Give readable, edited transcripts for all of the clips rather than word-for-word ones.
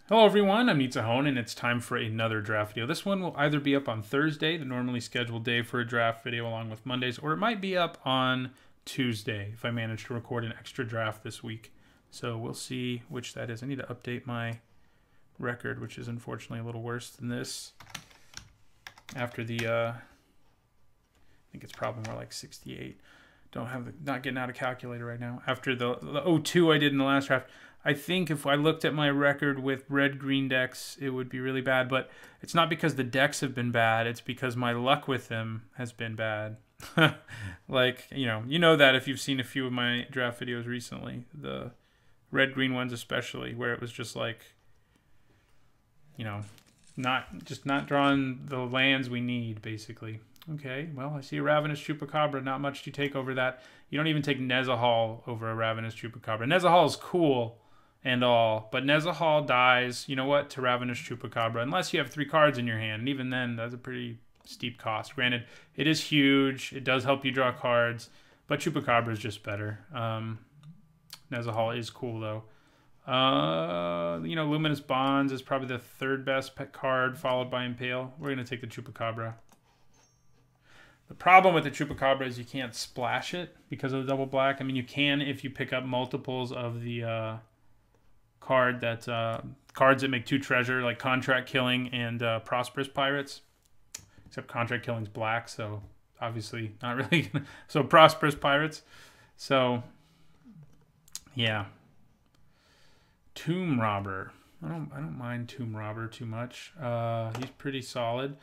Hello everyone, I'm Ixalan, and it's time for another draft video. This one will either be up on Thursday, the normally scheduled day for a draft video along with Mondays, or it might be up on Tuesday if I manage to record an extra draft this week. So we'll see which that is. I need to update my record, which is unfortunately a little worse than this. After the, I think it's probably more like 68. Not getting out a calculator right now. After the 0-2 I did in the last draft, I think if I looked at my record with red-green decks, it would be really bad. But it's not because the decks have been bad. It's because my luck with them has been bad. Like, you know that if you've seen a few of my draft videos recently. The red-green ones especially, where it was just like, not drawing the lands we need, basically. Okay, well, I see a Ravenous Chupacabra. Not much to take over that. You don't even take Nezahal over a Ravenous Chupacabra. Nezahal is cool and all, but Nezahal dies, you know what, to Ravenous Chupacabra, unless you have 3 cards in your hand. And even then, that's a pretty steep cost. Granted, it is huge. It does help you draw cards, but Chupacabra is just better. Nezahal is cool, though. Luminous Bonds is probably the 3rd best pet card, followed by Impale. We're going to take the Chupacabra. The problem with the Chupacabra is you can't splash it because of the double black. I mean, you can if you pick up multiples of the cards that make 2 treasure, like Contract Killing and Prosperous Pirates. Except Contract Killing's black, so obviously not really. So Prosperous Pirates. So yeah, Tomb Robber. I don't mind Tomb Robber too much. He's pretty solid.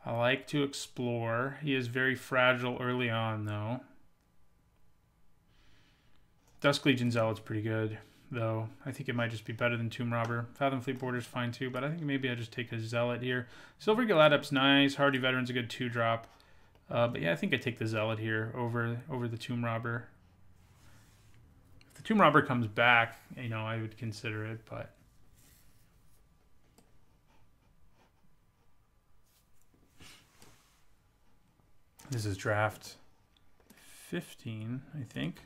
I like to explore. He is very fragile early on, though. Dusk Legion Zealot's pretty good, though. I think it might just be better than Tomb Robber. Fathom Fleet Border's fine, too, but I think maybe I just take a Zealot here. Silver Gill Adept's nice. Hardy Veteran's a good 2-drop. But yeah, I think I take the Zealot here over the Tomb Robber. If the Tomb Robber comes back, I would consider it, but... This is draft 15, I think.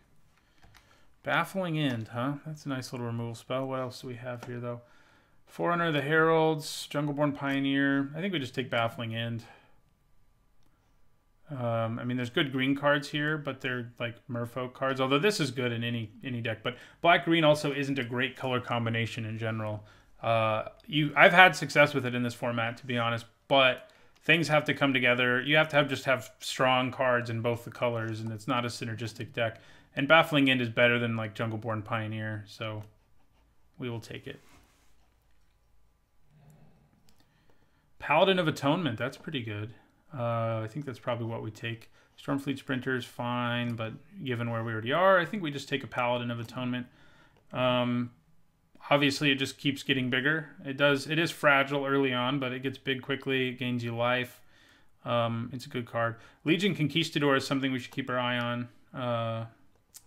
Baffling End, huh? That's a nice little removal spell. What else do we have here, though? Forerunner of the Heralds, Jungleborn Pioneer. I think we just take Baffling End. I mean, there's good green cards here, but they're like Merfolk cards. Although this is good in any deck. But black-green also isn't a great color combination in general. I've had success with it in this format, to be honest, but... Things have to come together. You have to have strong cards in both the colors, and it's not a synergistic deck. And Baffling End is better than like Jungleborn Pioneer, so we will take it. Paladin of Atonement, that's pretty good. I think that's probably what we take. Stormfleet Sprinter is fine, but given where we already are, I think we just take a Paladin of Atonement. Obviously, it just keeps getting bigger. It is fragile early on, but it gets big quickly. It gains you life. It's a good card. Legion Conquistador is something we should keep our eye on.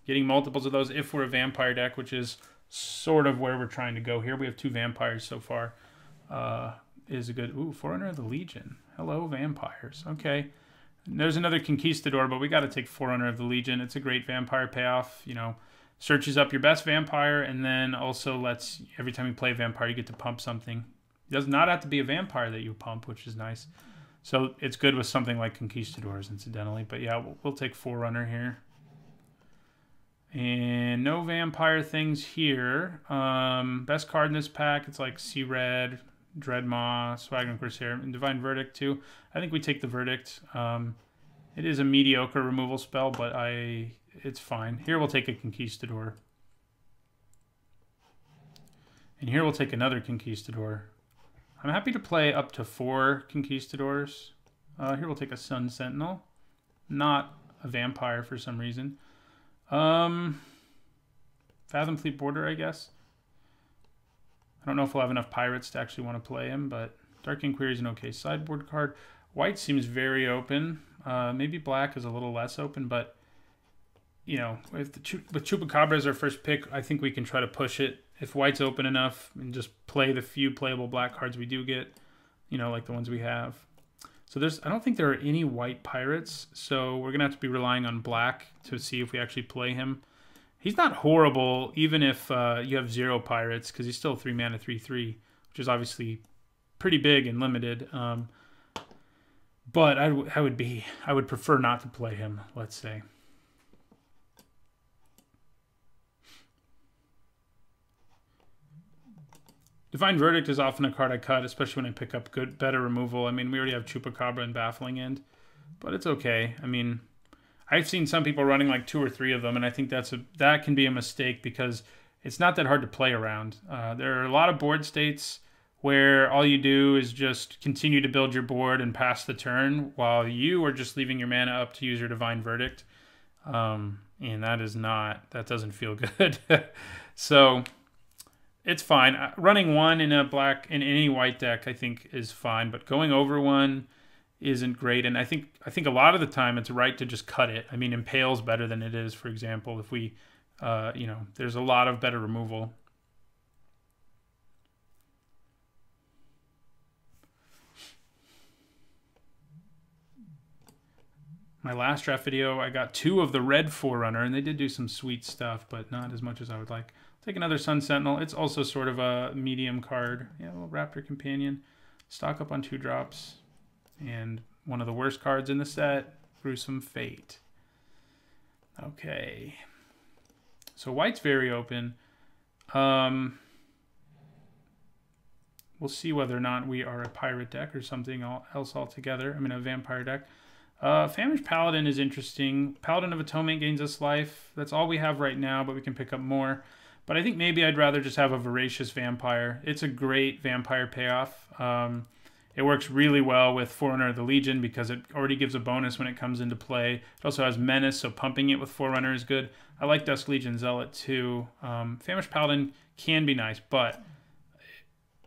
Getting multiples of those if we're a vampire deck, which is sort of where we're trying to go here. We have 2 vampires so far. Is a good... Ooh, Forerunner of the Legion. Hello, vampires. Okay. And there's another Conquistador, but we got to take Forerunner of the Legion. It's a great vampire payoff, Searches up your best vampire, and then also lets, every time you play a vampire, you get to pump something. It does not have to be a vampire that you pump, which is nice. So it's good with something like Conquistadors, incidentally. But yeah, we'll take Forerunner here. And no vampire things here. Best card in this pack, it's like Sea Red, Dreadmaw, Swaggering Corsair, and Divine Verdict too. I think we take the Verdict. It is a mediocre removal spell, but it's fine. Here we'll take a Conquistador. And here we'll take another Conquistador. I'm happy to play up to 4 Conquistadors. Here we'll take a Sun Sentinel. Not a vampire for some reason. Fathom Fleet Border, I guess. I don't know if we'll have enough pirates to actually want to play him, but Dark Inquiry is an okay sideboard card. White seems very open. Maybe black is a little less open, but with Chupacabra as our first pick, I think we can try to push it. If white's open enough and just play the few playable black cards we do get, like the ones we have. So I don't think there are any white pirates, so we're going to have to be relying on black to see if we actually play him. He's not horrible, even if you have 0 pirates, because he's still 3 mana, 3/3, which which is obviously pretty big and limited. But I would prefer not to play him, let's say. Divine Verdict is often a card I cut, especially when I pick up better removal. I mean, we already have Chupacabra and Baffling End, but it's okay. I mean, I've seen some people running like 2 or 3 of them, and I think that can be a mistake because it's not that hard to play around. There are a lot of board states where all you do is just continue to build your board and pass the turn while you are just leaving your mana up to use your Divine Verdict. And that doesn't feel good. So it's fine. Running 1 in any white deck, I think, is fine, but going over 1 isn't great. And I think a lot of the time it's right to just cut it. I mean, Impale's better than it is, for example, if we, there's a lot of better removal. My last draft video, I got 2 of the red Forerunner, and they did do some sweet stuff, but not as much as I would like. Take another Sun Sentinel. It's also sort of a medium card. Yeah, a little Raptor Companion. Stock up on 2 drops. And one of the worst cards in the set, Gruesome Fate. Okay. So white's very open. We'll see whether or not we are a pirate deck or something else altogether. I mean, a vampire deck. Famished Paladin is interesting. Paladin of Atonement gains us life. That's all we have right now, but we can pick up more. But I think maybe I'd rather just have a Voracious Vampire. It's a great vampire payoff. It works really well with Forerunner of the Legion because it already gives a bonus when it comes into play. It also has Menace, so pumping it with Forerunner is good. I like Dusk Legion Zealot too. Famished Paladin can be nice, but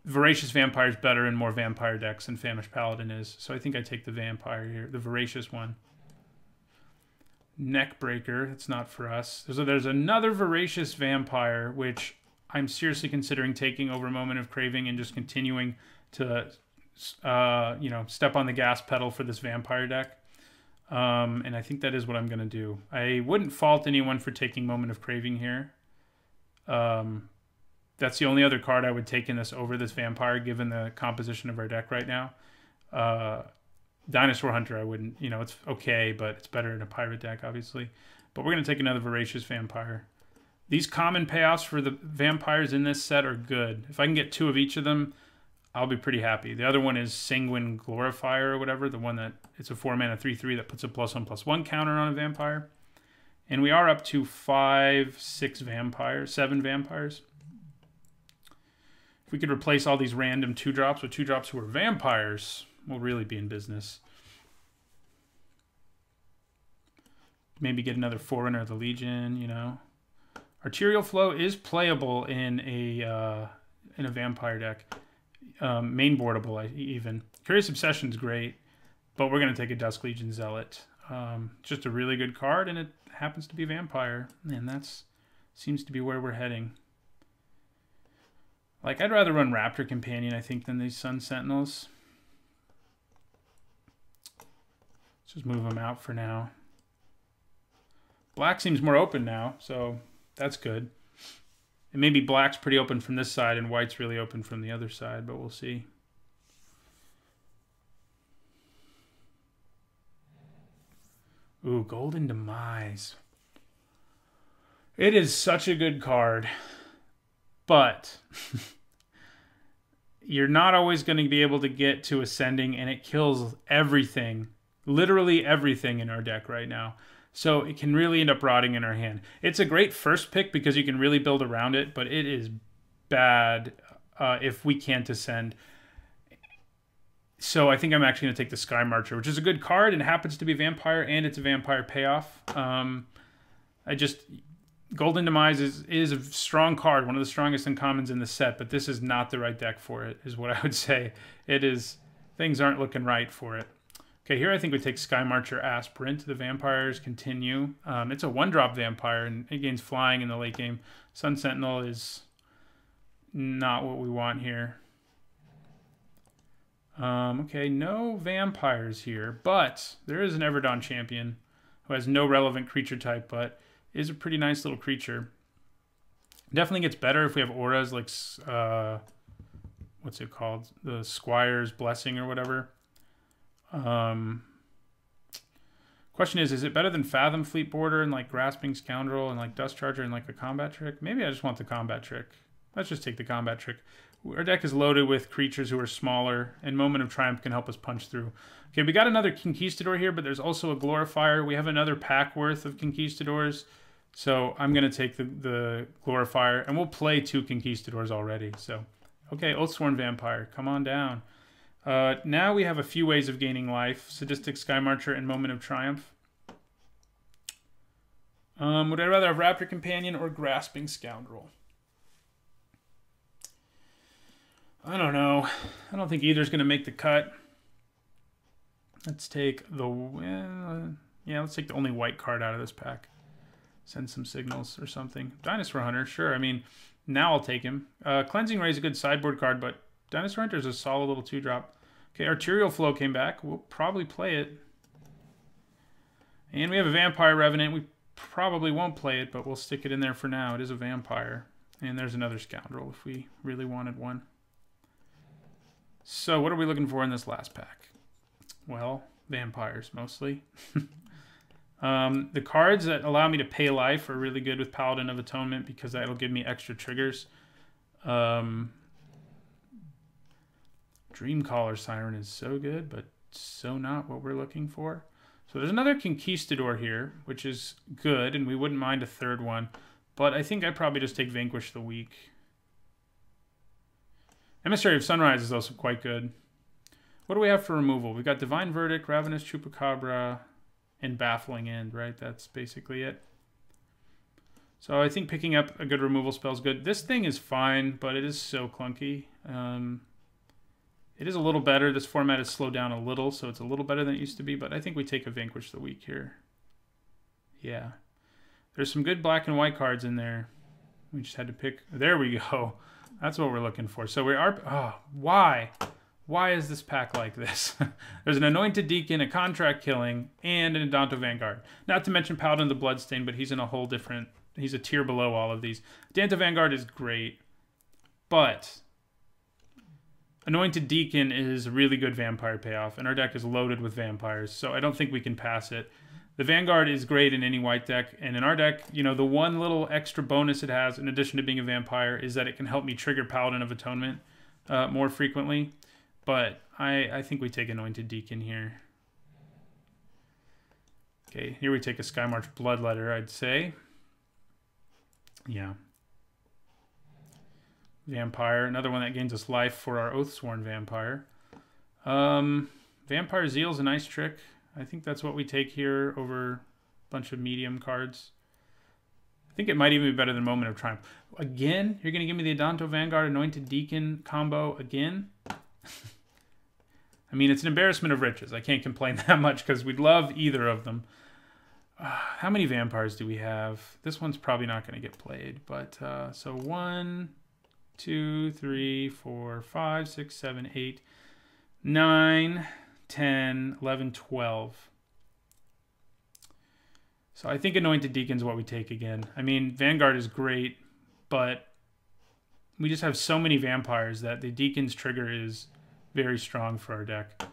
Voracious Vampire is better in more vampire decks than Famished Paladin is. So I think I take the vampire here, the Voracious one. Neckbreaker, it's not for us. There's another Voracious Vampire, which I'm seriously considering taking over Moment of Craving and just continuing to, step on the gas pedal for this vampire deck. And I think that is what I'm going to do. I wouldn't fault anyone for taking Moment of Craving here. That's the only other card I would take in this over this vampire, given the composition of our deck right now. Dinosaur Hunter, I wouldn't. It's okay, but it's better in a pirate deck, obviously. But we're going to take another Voracious Vampire. These common payoffs for the vampires in this set are good. If I can get 2 of each of them, I'll be pretty happy. The other one is Sanguine Glorifier or whatever, the one that it's a 4-mana 3/3 that puts a +1/+1 counter on a vampire. And we are up to 7 vampires. If we could replace all these random 2-drops with 2-drops who are vampires, we'll really be in business. Maybe get another Forerunner of the Legion, Arterial Flow is playable in a vampire deck. Main boardable, even. Curious Obsession is great, but we're going to take a Dusk Legion Zealot. Just a really good card, and it happens to be vampire, and that seems to be where we're heading. Like, I'd rather run Raptor Companion, I think, than these Sun Sentinels. Let's just move them out for now. Black seems more open now, so that's good. And maybe black's pretty open from this side and white's really open from the other side, but we'll see. Ooh, Golden Demise. It is such a good card, but you're not always going to be able to get to Ascending, and it kills everything, literally everything in our deck right now. So it can really end up rotting in our hand. It's a great first pick because you can really build around it, but it is bad if we can't Ascend. So I think I'm actually going to take the Sky Marcher, which is a good card and happens to be vampire, and it's a vampire payoff. Golden Demise is a strong card, one of the strongest uncommons in the set, but this is not the right deck for it, is what I would say. Things aren't looking right for it. Okay, here I think we take Sky Marcher Aspirant. The vampires continue. It's a 1-drop vampire, and it gains flying in the late game. Sun Sentinel is not what we want here. Okay, no vampires here, but there is an Everdon champion who has no relevant creature type, but is a pretty nice little creature. Definitely gets better if we have auras like what's it called? The Squire's Blessing or whatever. Question is it better than Fathom Fleet Border and like Grasping Scoundrel and like Dust Charger and like a combat trick? Maybe I just want the combat trick. Let's just take the combat trick. Our deck is loaded with creatures who are smaller, and Moment of Triumph can help us punch through. Okay, we got another Conquistador here, but there's also a Glorifier. We have another pack worth of Conquistadors, so I'm going to take the Glorifier, and we'll play 2 Conquistadors already. So, okay, Oathsworn Vampire, come on down. Now we have a few ways of gaining life. Sadistic Sky Marcher and Moment of Triumph. Would I rather have Raptor Companion or Grasping Scoundrel? I don't know. I don't think either's going to make the cut. Let's take the... let's take the only white card out of this pack. Send some signals or something. Dinosaur Hunter, sure. I mean, now I'll take him. Cleansing Ray is a good sideboard card, but Dinosaur Hunter is a solid little 2-drop. Okay, Arterial Flow came back. We'll probably play it. And we have a Vampire Revenant. We probably won't play it, but we'll stick it in there for now. It is a Vampire. And there's another Scoundrel if we really wanted one. So what are we looking for in this last pack? Well, vampires mostly. The cards that allow me to pay life are really good with Paladin of Atonement because that'll give me extra triggers. Dreamcaller Siren is so good, but so not what we're looking for. So there's another Conquistador here, which is good, and we wouldn't mind a third one. But I think I'd probably just take Vanquish the Weak. Emissary of Sunrise is also quite good. What do we have for removal? We've got Divine Verdict, Ravenous Chupacabra, and Baffling End, right? That's basically it. So I think picking up a good removal spell is good. This thing is fine, but it is so clunky. It is a little better. This format is slowed down a little, so it's a little better than it used to be, but I think we take a Vanquish the Weak here. Yeah. There's some good black and white cards in there. We just had to pick... There we go. That's what we're looking for. So we are... Oh, why? Why is this pack like this? There's an Anointed Deacon, a Contract Killing, and an Adanto Vanguard. Not to mention Paladin the Bloodstain, but he's in a whole different... He's a tier below all of these. Adanto Vanguard is great, but Anointed Deacon is a really good vampire payoff, and our deck is loaded with vampires, so I don't think we can pass it. The Vanguard is great in any white deck, and in our deck, you know, the one little extra bonus it has, in addition to being a vampire, is that it can help me trigger Paladin of Atonement more frequently. But I think we take Anointed Deacon here. Okay, here we take a Skymarch Bloodletter, I'd say. Yeah. Vampire, another one that gains us life for our Oathsworn Vampire. Vampire Zeal is a nice trick. I think that's what we take here over a bunch of medium cards. I think it might even be better than Moment of Triumph. Again, you're going to give me the Adanto Vanguard Anointed Deacon combo again? I mean, it's an embarrassment of riches. I can't complain that much because we'd love either of them. How many vampires do we have? This one's probably not going to get played. But so 1, 2, 3, 4, 5, 6, 7, 8, 9, 10, 11, 12. So I think Anointed Deacon's what we take again. I mean, Vanguard is great, but we just have so many vampires that the Deacon's trigger is very strong for our deck.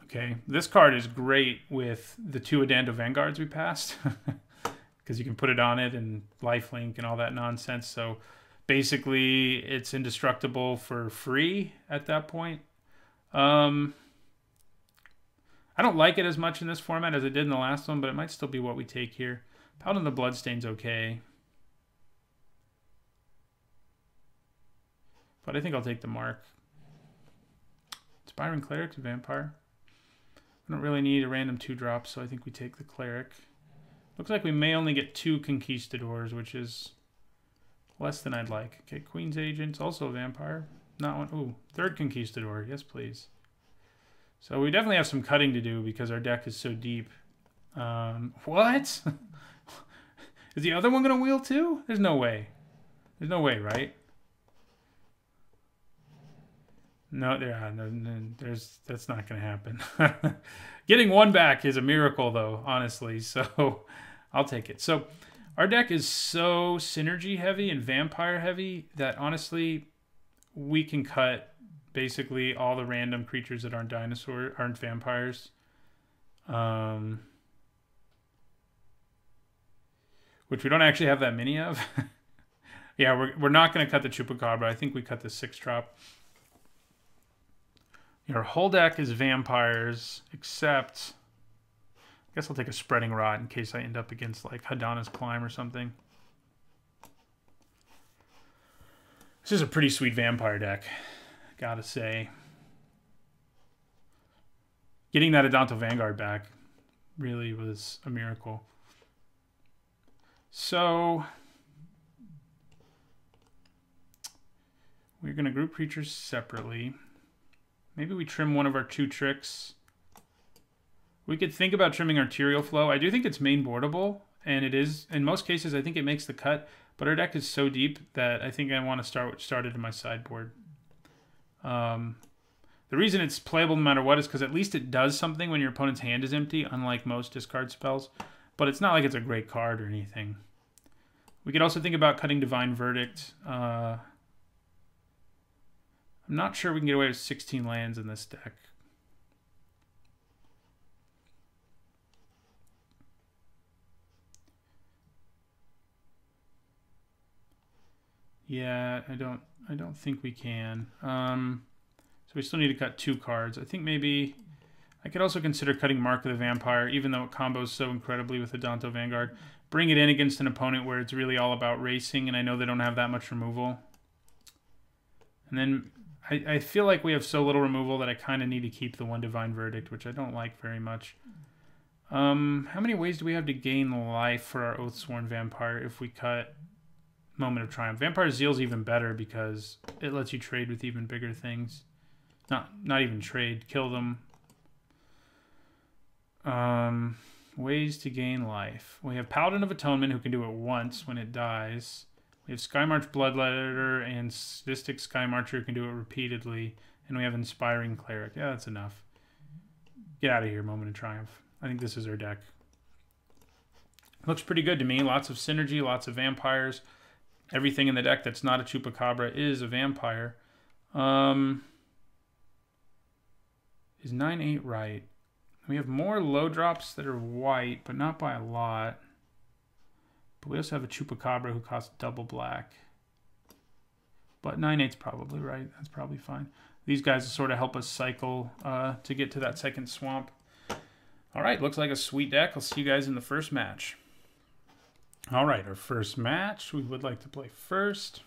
Okay, this card is great with the 2 Adanto Vanguards we passed because you can put it on it and lifelink and all that nonsense. So basically, it's indestructible for free at that point. I don't like it as much in this format as I did in the last one, but it might still be what we take here. Paladin the Bloodstain's okay. But I think I'll take the Mark. Inspiring Cleric's a vampire. I don't really need a random 2-drop, so I think we take the Cleric. Looks like we may only get 2 Conquistadors, which is less than I'd like. Okay, Queen's Agent's also a vampire. Not one. Ooh, 3rd Conquistador. Yes, please. So we definitely have some cutting to do because our deck is so deep. What? Is the other one going to wheel too? There's no way. There's no way, right? No, that's not going to happen. Getting one back is a miracle, though, honestly. So I'll take it. So our deck is so synergy heavy and vampire heavy that honestly, we can cut basically all the random creatures that aren't vampires. Which we don't actually have that many of. Yeah, we're not going to cut the Chupacabra. I think we cut the 6-drop. Your whole deck is vampires, except... I guess I'll take a Spreading Rot in case I end up against like Hadana's Climb or something. This is a pretty sweet vampire deck, gotta say. Getting that Adanto Vanguard back really was a miracle. So we're going to group creatures separately. Maybe we trim one of our 2 tricks. We could think about trimming Arterial Flow. I do think it's main boardable, and it is. In most cases, I think it makes the cut, but our deck is so deep that I think I want to start it in my sideboard. The reason it's playable no matter what is because at least it does something when your opponent's hand is empty, unlike most discard spells. But it's not like it's a great card or anything. We could also think about cutting Divine Verdict. I'm not sure we can get away with 16 lands in this deck. Yeah, I don't think we can. So we still need to cut 2 cards. I think maybe I could also consider cutting Mark of the Vampire, even though it combos so incredibly with the Adanto Vanguard. Bring it in against an opponent where it's really all about racing, and I know they don't have that much removal. And then I feel like we have so little removal that I kind of need to keep the 1 Divine Verdict, which I don't like very much. How many ways do we have to gain life for our Oathsworn Vampire if we cut Moment of Triumph? Vampire Zeal's even better because it lets you trade with even bigger things. Not even trade, kill them. Ways to gain life. We have Paladin of Atonement who can do it once when it dies. We have Skymarch Bloodletter and Sadistic Skymarcher who can do it repeatedly. And we have Inspiring Cleric. Yeah, that's enough. Get out of here, Moment of Triumph. I think this is our deck. Looks pretty good to me. Lots of synergy, lots of vampires. Everything in the deck that's not a Chupacabra is a vampire. Is 9/8 right? We have more low drops that are white, but not by a lot. But we also have a Chupacabra who costs double black. But 9/8's probably right. That's probably fine. These guys sort of help us cycle to get to that second swamp. All right, looks like a sweet deck. I'll see you guys in the first match. All right, our first match. We would like to play first.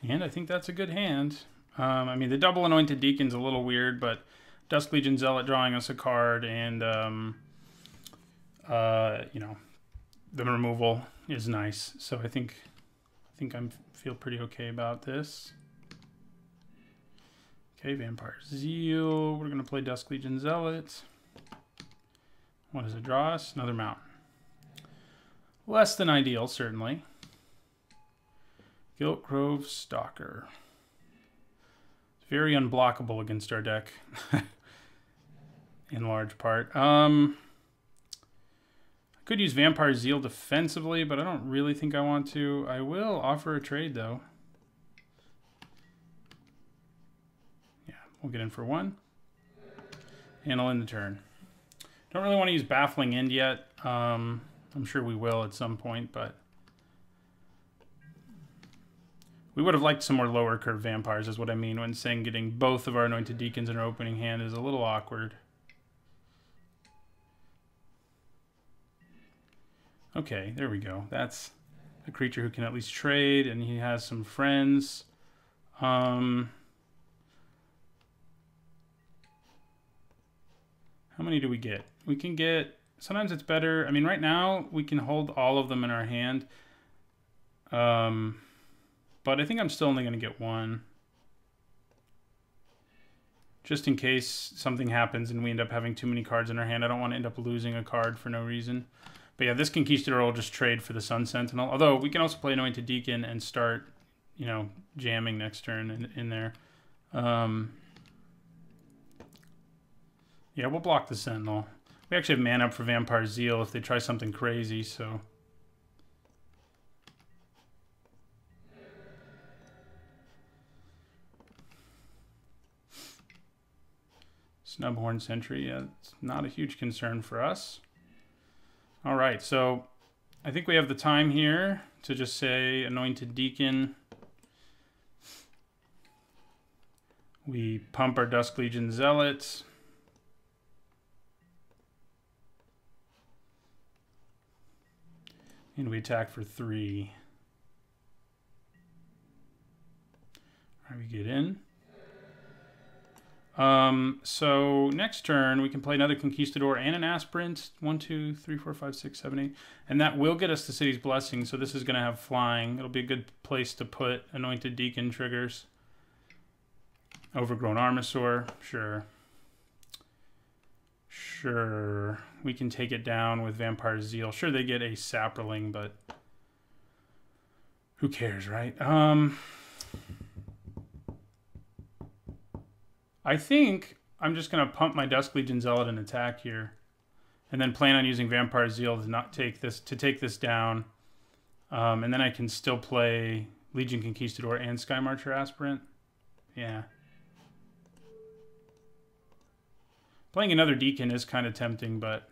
And I think that's a good hand. I mean, the double Anointed Deacon's a little weird, but Dusk Legion Zealot drawing us a card and, you know, the removal is nice. So I think I feel pretty okay about this. Okay, Vampire Zeal. We're going to play Dusk Legion Zealot. What does it draw us? Another mountain. Less than ideal, certainly. Gilt Grove Stalker. It's very unblockable against our deck. In large part. I could use Vampire Zeal defensively, but I don't really think I want to. I will offer a trade, though. Yeah, we'll get in for 1. And I'll end the turn. Don't really want to use Baffling End yet. I'm sure we will at some point, but we would have liked some more lower curve vampires, is what I mean when saying getting both of our Anointed Deacons in our opening hand is a little awkward. Okay, there we go. That's a creature who can at least trade, and he has some friends. How many do we get? We can get... Sometimes it's better. I mean, right now, we can hold all of them in our hand. But I think I'm still only going to get 1. Just in case something happens and we end up having too many cards in our hand. I don't want to end up losing a card for no reason. But yeah, this Conquistador will just trade for the Sun Sentinel. Although, we can also play Anointed Deacon and start, you know, jamming next turn in there. Yeah, we'll block the Sentinel. We actually have mana up for Vampire Zeal if they try something crazy, so... Snubhorn Sentry, yeah, it's not a huge concern for us. All right, so I think we have the time here to just say Anointed Deacon. We pump our Dusk Legion Zealots. And we attack for 3. All right, we get in. So next turn we can play another Conquistador and an Aspirant. 1, 2, 3, 4, 5, 6, 7, 8. And that will get us the City's Blessing, so this is going to have flying. It'll be a good place to put Anointed Deacon triggers. Overgrown Armasaur, sure. Sure. We can take it down with Vampire Zeal. Sure, they get a Saproling, but who cares, right? I think I'm just going to pump my Dusk Legion Zealot and attack here. And then plan on using Vampire Zeal to not take this down. And then I can still play Legion Conquistador and Sky Marcher Aspirant. Yeah. Playing another Deacon is kind of tempting, but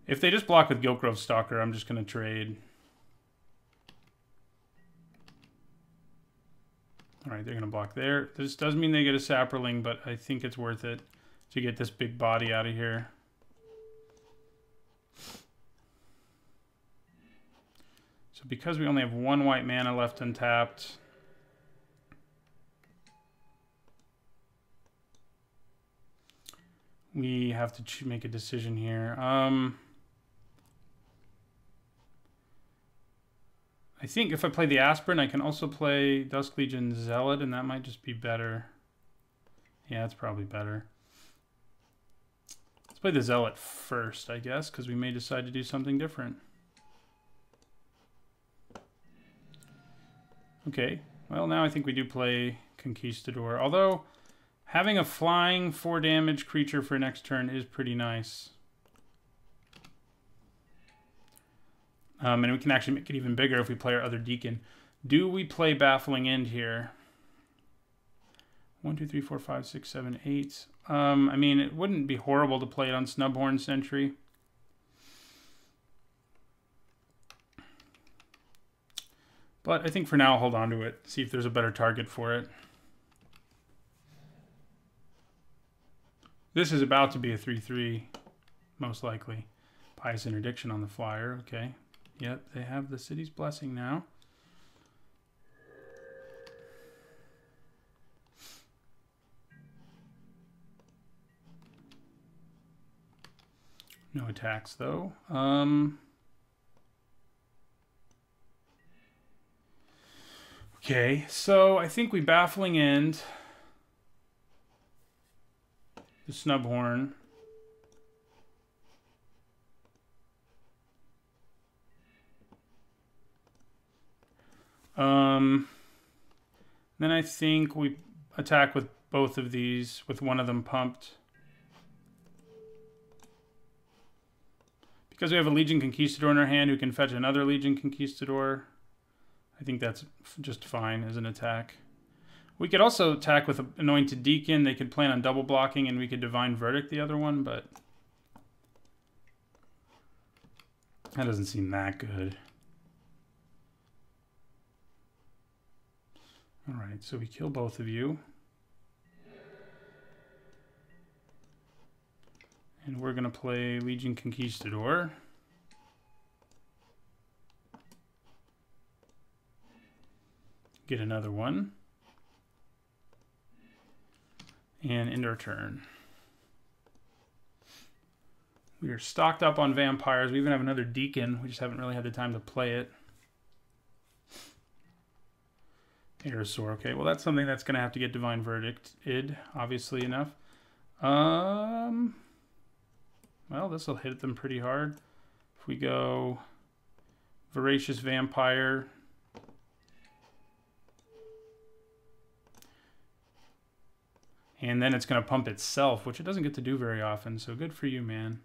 if they just block with Giltgrove Stalker, I'm just going to trade. All right, they're going to block there. This does mean they get a Saproling, but I think it's worth it to get this big body out of here. So because we only have 1 white mana left untapped, we have to make a decision here. I think if I play the Aspirant, I can also play Dusk Legion Zealot, and that might just be better. Yeah, it's probably better. Let's play the Zealot first, I guess, because we may decide to do something different. Okay, well, now I think we do play Conquistador. Although, having a flying 4 damage creature for next turn is pretty nice. And we can actually make it even bigger if we play our other Deacon. Do we play Baffling End here? 1, 2, 3, 4, 5, 6, 7, 8. I mean, it wouldn't be horrible to play it on Snubhorn Sentry. But I think for now I'll hold on to it. See if there's a better target for it. This is about to be a 3-3, most likely. Pious Interdiction on the flyer, okay. Yep, they have the City's Blessing now. No attacks, though. Okay, so I think we Baffling End the Snubhorn. Then I think we attack with both of these, with one of them pumped. Because we have a Legion Conquistador in our hand who can fetch another Legion Conquistador, I think that's just fine as an attack. We could also attack with an Anointed Deacon. They could plan on double blocking, and we could Divine Verdict the other one, but that doesn't seem that good. All right, so we kill both of you. And we're going to play Legion Conquistador. Get another one. And end our turn. We are stocked up on vampires. We even have another Deacon. We just haven't really had the time to play it. Aerosaur. Okay, well that's something that's going to have to get Divine Verdicted, obviously enough. Well, this will hit them pretty hard. If we go Voracious Vampire. And then it's going to pump itself, which it doesn't get to do very often, so good for you, man.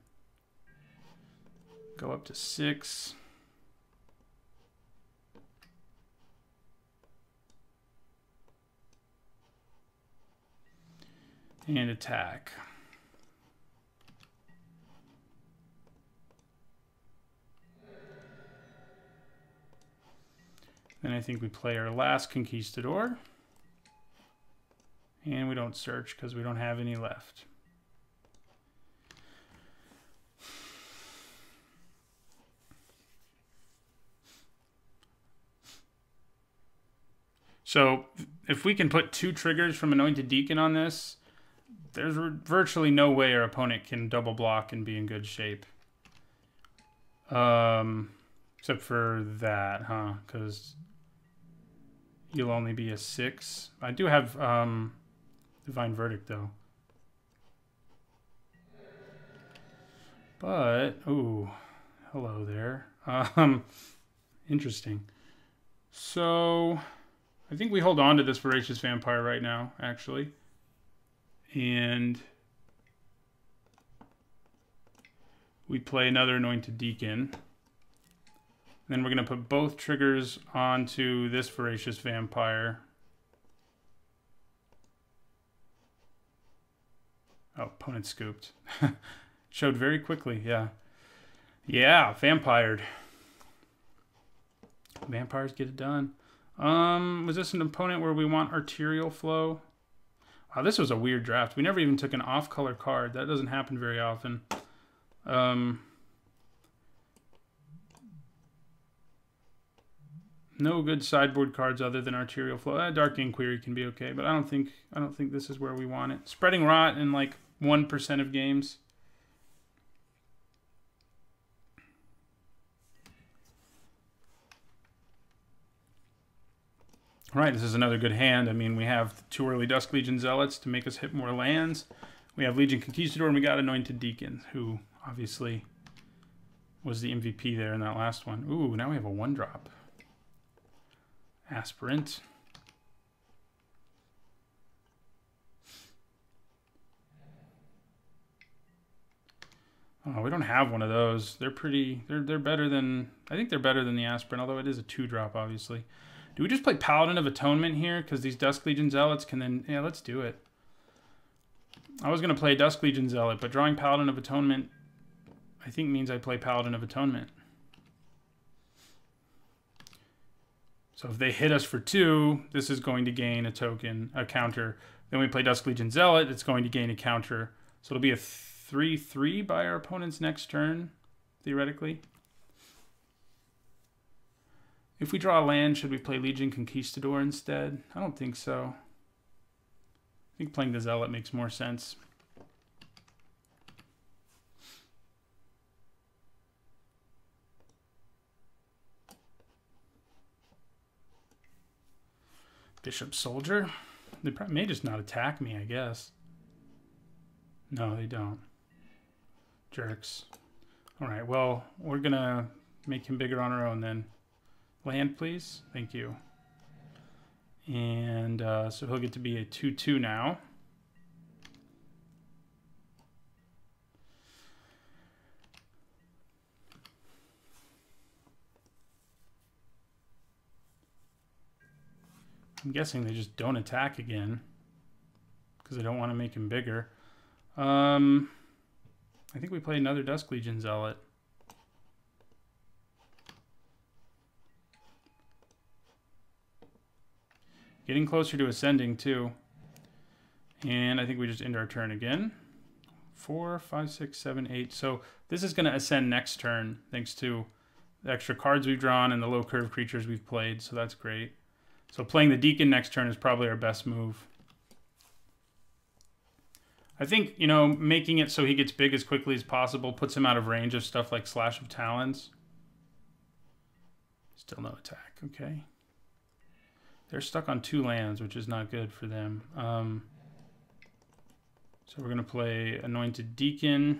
Go up to 6. And attack. Then I think we play our last Conquistador. And we don't search because we don't have any left. So if we can put 2 triggers from Anointed Deacon on this, there's virtually no way our opponent can double block and be in good shape. Except for that, huh? Because you'll only be a 6. I do have Divine Verdict, though. But, ooh, hello there. Interesting. So I think we hold on to this Voracious Vampire right now, actually. And we play another Anointed Deacon. Then we're going to put both triggers onto this Voracious Vampire. Oh, opponent scooped. Showed very quickly, yeah. Yeah, vampired. Vampires get it done. Was this an opponent where we want arterial flow? Wow, this was a weird draft. We never even took an off-color card. That doesn't happen very often. No good sideboard cards other than arterial flow. Dark Inquiry can be okay, but I don't think this is where we want it. Spreading Rot in like 1% of games. All right, this is another good hand. I mean, we have 2 early Dusk Legion Zealots to make us hit more lands. We have Legion Conquistador, and we got Anointed Deacon, who obviously was the MVP there in that last one. Ooh, now we have a 1-drop. Aspirant. Oh, we don't have one of those. They're pretty... They're better than... I think they're better than the Aspirant, although it is a 2-drop, obviously. Do we just play Paladin of Atonement here? Because these Dusk Legion Zealots can then... Yeah, let's do it. I was going to play Dusk Legion Zealot, but drawing Paladin of Atonement, I think means I play Paladin of Atonement. So if they hit us for 2, this is going to gain a token, a counter. Then we play Dusk Legion Zealot, it's going to gain a counter. So it'll be a 3/3 by our opponent's next turn, theoretically. If we draw a land, should we play Legion Conquistador instead? I don't think so. I think playing the Zealot makes more sense. Bishop Soldier? They may just not attack me, I guess. No, they don't. Jerks. Alright, well, we're going to make him bigger on our own then. Land, please. Thank you. And so he'll get to be a 2/2 now. I'm guessing they just don't attack again because they don't want to make him bigger. I think we play another Dusk Legion Zealot. Getting closer to ascending too. And I think we just end our turn again. 4, 5, 6, 7, 8. So this is going to ascend next turn thanks to the extra cards we've drawn and the low curve creatures we've played. So that's great. So playing the Deacon next turn is probably our best move. I think, you know, making it so he gets big as quickly as possible puts him out of range of stuff like Slash of Talons. Still no attack, okay. They're stuck on 2 lands, which is not good for them. So we're going to play Anointed Deacon.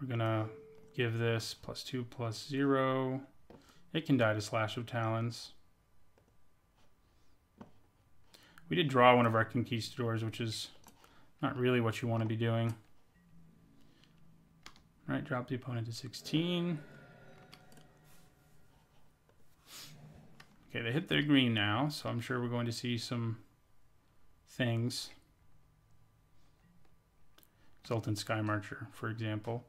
We're going to give this +2, +0. It can die to Slash of Talons. We did draw one of our Conquistadors, which is not really what you want to be doing. All right, drop the opponent to 16. Okay, they hit their green now, so I'm sure we're going to see some things. Exultant Sky Marcher, for example.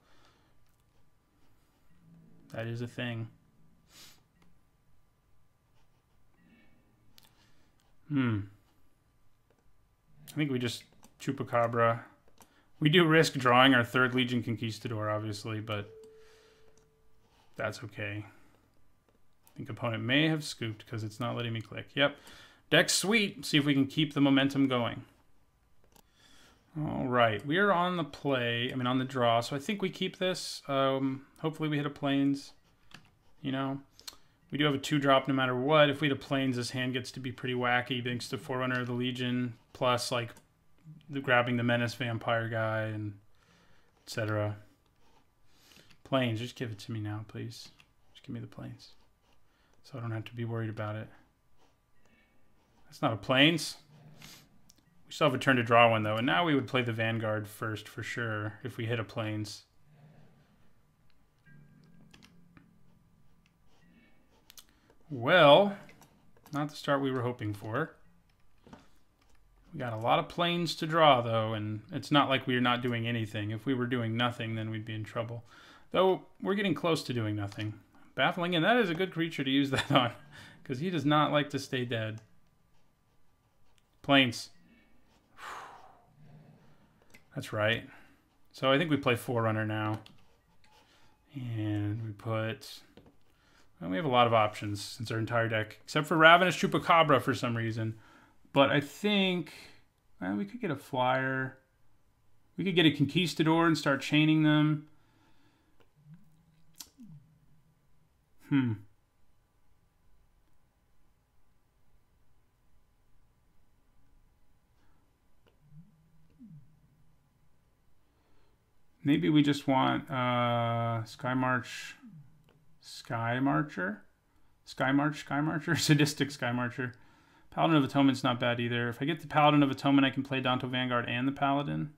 That is a thing. I think we just Chupacabra. We do risk drawing our 3rd Legion Conquistador, obviously, but that's okay. I think opponent may have scooped because it's not letting me click. Yep. Deck's sweet. See if we can keep the momentum going. All right. We are on the play. I mean, on the draw. So I think we keep this. Hopefully we hit a plains. You know, we do have a 2-drop no matter what. If we hit a plains, this hand gets to be pretty wacky thanks to Forerunner of the Legion. Plus, like, grabbing the Menace Vampire guy and etc. Plains. Just give it to me now, please. Just give me the plains. So I don't have to be worried about it. That's not a plains. We still have a turn to draw one, though. And now we would play the Vanguard first, for sure, if we hit a plains. Well, not the start we were hoping for. We got a lot of plains to draw, though, and it's not like we're not doing anything. If we were doing nothing, then we'd be in trouble. Though, we're getting close to doing nothing. Baffling, and that is a good creature to use that on, because he does not like to stay dead. Plains. That's right. So I think we play Forerunner now. And we put... Well, we have a lot of options since our entire deck, except for Ravenous Chupacabra for some reason. But I think... Well, we could get a flyer. We could get a Conquistador and start chaining them. Maybe we just want Sky Marcher? Sadistic Sky Marcher. Paladin of Atonement's not bad either. If I get the Paladin of Atonement, I can play Danto Vanguard and the Paladin.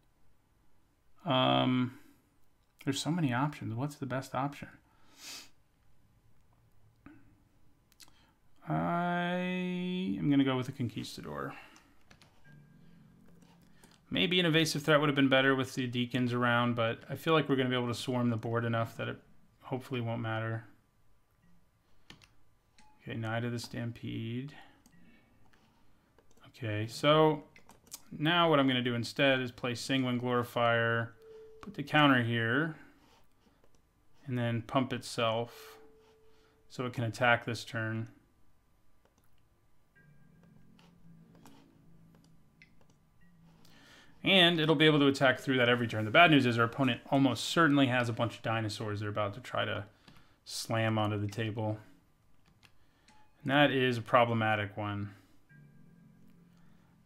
There's so many options. What's the best option? I am going to go with the Conquistador. Maybe an evasive threat would have been better with the Deacons around, but I feel like we're going to be able to swarm the board enough that it hopefully won't matter. Okay, Knight of the Stampede. Okay, so now what I'm going to do instead is play Sanguine Glorifier, put the counter here, and then pump itself so it can attack this turn. And it'll be able to attack through that every turn. The bad news is our opponent almost certainly has a bunch of dinosaurs they're about to try to slam onto the table. And that is a problematic one.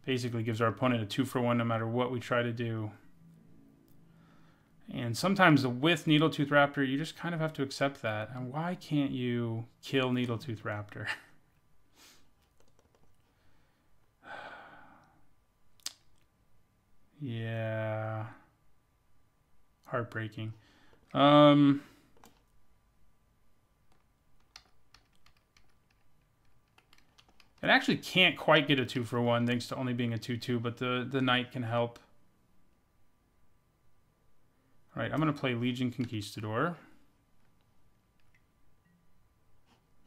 Basically gives our opponent a 2-for-1 no matter what we try to do. And sometimes with Needletooth Raptor, you just kind of have to accept that. And why can't you kill Needletooth Raptor? Yeah. Heartbreaking. It actually can't quite get a 2-for-1 thanks to only being a 2-2, but the Knight can help. All right, I'm going to play Legion Conquistador.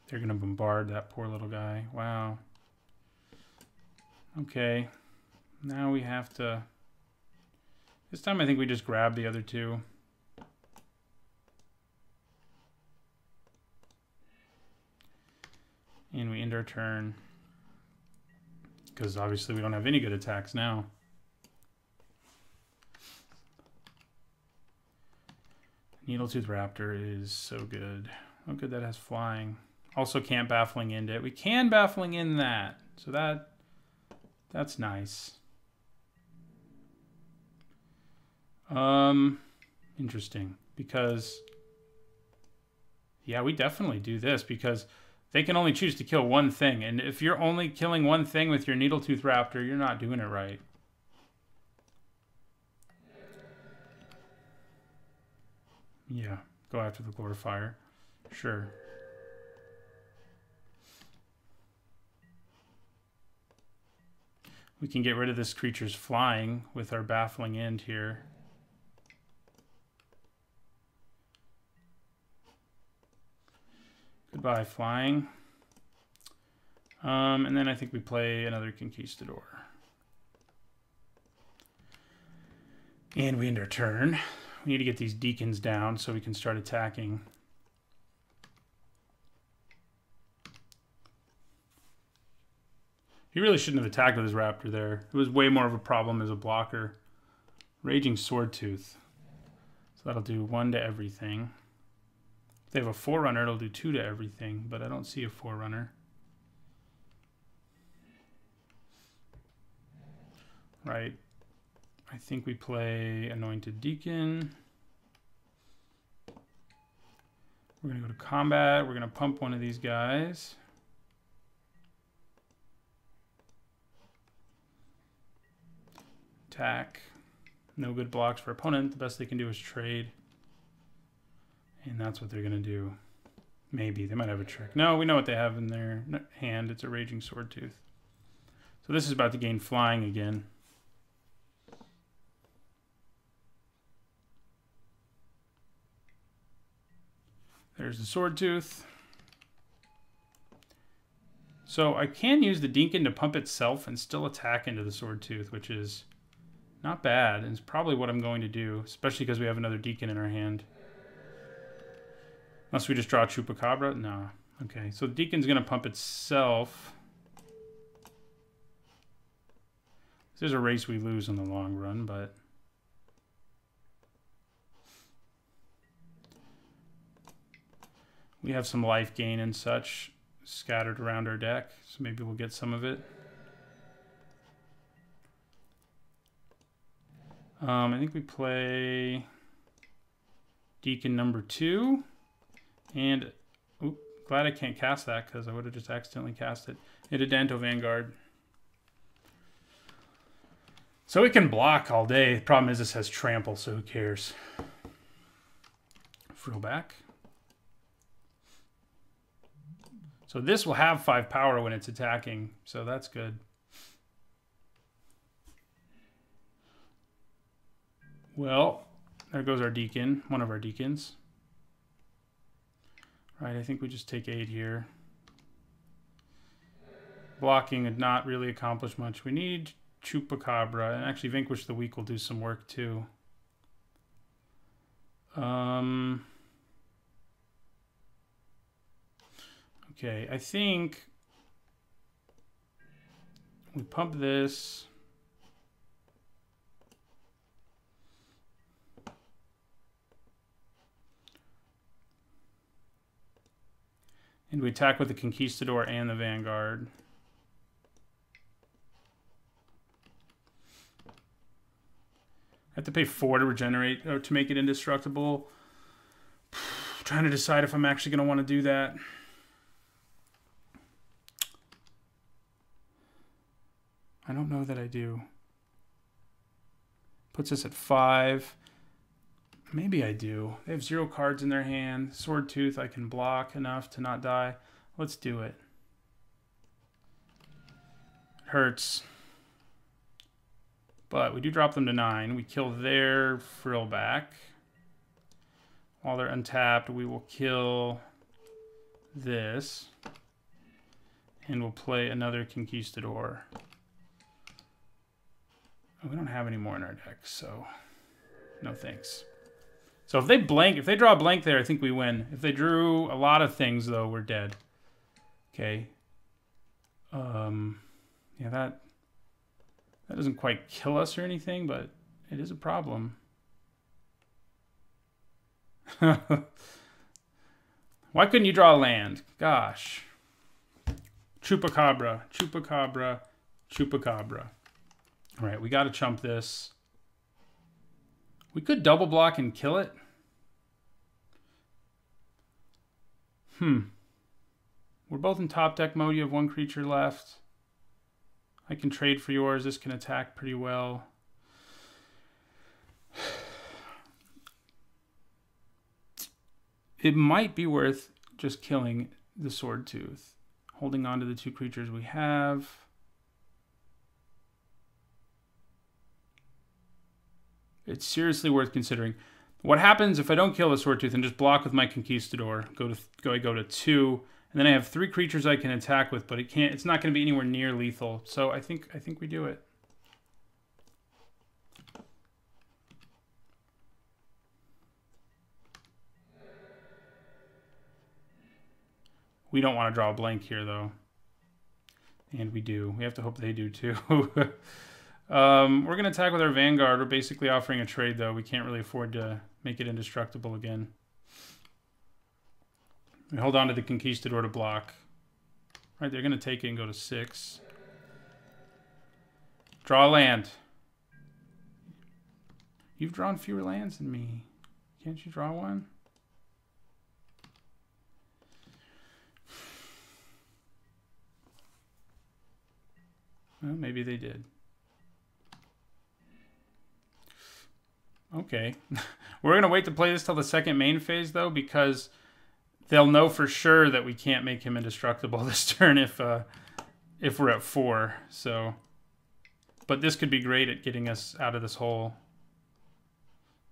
They're going to bombard that poor little guy. Wow. Okay. Now we have to... This time I think we just grab the other two. And we end our turn. Because obviously we don't have any good attacks now. Needletooth Raptor is so good. How good that has flying. Also can't Baffling End it. We can Baffling End that. So that's nice. Interesting. Because, yeah, we definitely do this because they can only choose to kill one thing. And if you're only killing one thing with your Needletooth Raptor, you're not doing it right. Yeah, go after the Glorifier. Sure. We can get rid of this creature's flying with our baffling end here. Goodbye, flying. And then I think we play another Conquistador. And we end our turn. We need to get these deacons down so we can start attacking. He really shouldn't have attacked with his raptor there. It was way more of a problem as a blocker. Raging Swordtooth. So that'll do 1 to everything. If they have a Forerunner, it'll do 2 to everything, but I don't see a Forerunner. Right. I think we play Anointed Deacon. We're going to go to combat. We're going to pump one of these guys. Attack. No good blocks for opponent. The best they can do is trade. And that's what they're going to do. Maybe. They might have a trick. No, we know what they have in their hand. It's a Raging Swordtooth. So this is about to gain flying again. There's the Swordtooth. So I can use the Deacon to pump itself and still attack into the Swordtooth, which is not bad. And it's probably what I'm going to do, especially because we have another Deacon in our hand. Unless we just draw Chupacabra? No. Okay, so the Deacon's going to pump itself. This is a race we lose in the long run, but... we have some life gain and such scattered around our deck, so maybe we'll get some of it. I think we play Deacon number 2. And, glad I can't cast that because I would have just accidentally cast it. Ididanto Vanguard. So it can block all day. The problem is this has trample, so who cares? Frill back. So this will have 5 power when it's attacking, so that's good. Well, there goes our Deacon, one of our Deacons. Right, I think we just take 8 here. Blocking would not really accomplish much. We need Chupacabra, and actually Vanquish the Weak will do some work too. Okay, I think we pump this. And we attack with the Conquistador and the Vanguard. I have to pay 4 to regenerate, or to make it indestructible. Trying to decide if I'm actually going to want to do that. I don't know that I do. Puts us at 5. Maybe I do. They have 0 cards in their hand. Swordtooth, I can block enough to not die. Let's do it. Hurts. But we do drop them to 9. We kill their frill back. While they're untapped, we will kill this. And we'll play another Conquistador. Oh, we don't have any more in our deck, so no thanks. So if they blank, if they draw a blank there, I think we win. If they drew a lot of things, though, we're dead. Okay. Yeah, that doesn't quite kill us or anything, but it is a problem. Why couldn't you draw a land? Gosh. Chupacabra, Chupacabra, Chupacabra. All right, we got to chump this. We could double block and kill it. We're both in top deck mode. You have 1 creature left. I can trade for yours. This can attack pretty well. It might be worth just killing the Swordtooth. Holding on to the 2 creatures we have. It's seriously worth considering. What happens if I don't kill the Swordtooth and just block with my Conquistador? Go to 2, and then I have 3 creatures I can attack with, but it's not going to be anywhere near lethal. So I think we do it. We don't want to draw a blank here, though. And we do. We have to hope they do, too. We're going to attack with our Vanguard. We're basically offering a trade, though. We can't really afford to make it indestructible again. We hold on to the Conquistador to block. Right, they're going to take it and go to 6. Draw a land. You've drawn fewer lands than me. Can't you draw one? Well, maybe they did. Okay. We're going to wait to play this till the second main phase, though, because they'll know for sure that we can't make him indestructible this turn if we're at 4. So, but this could be great at getting us out of this hole.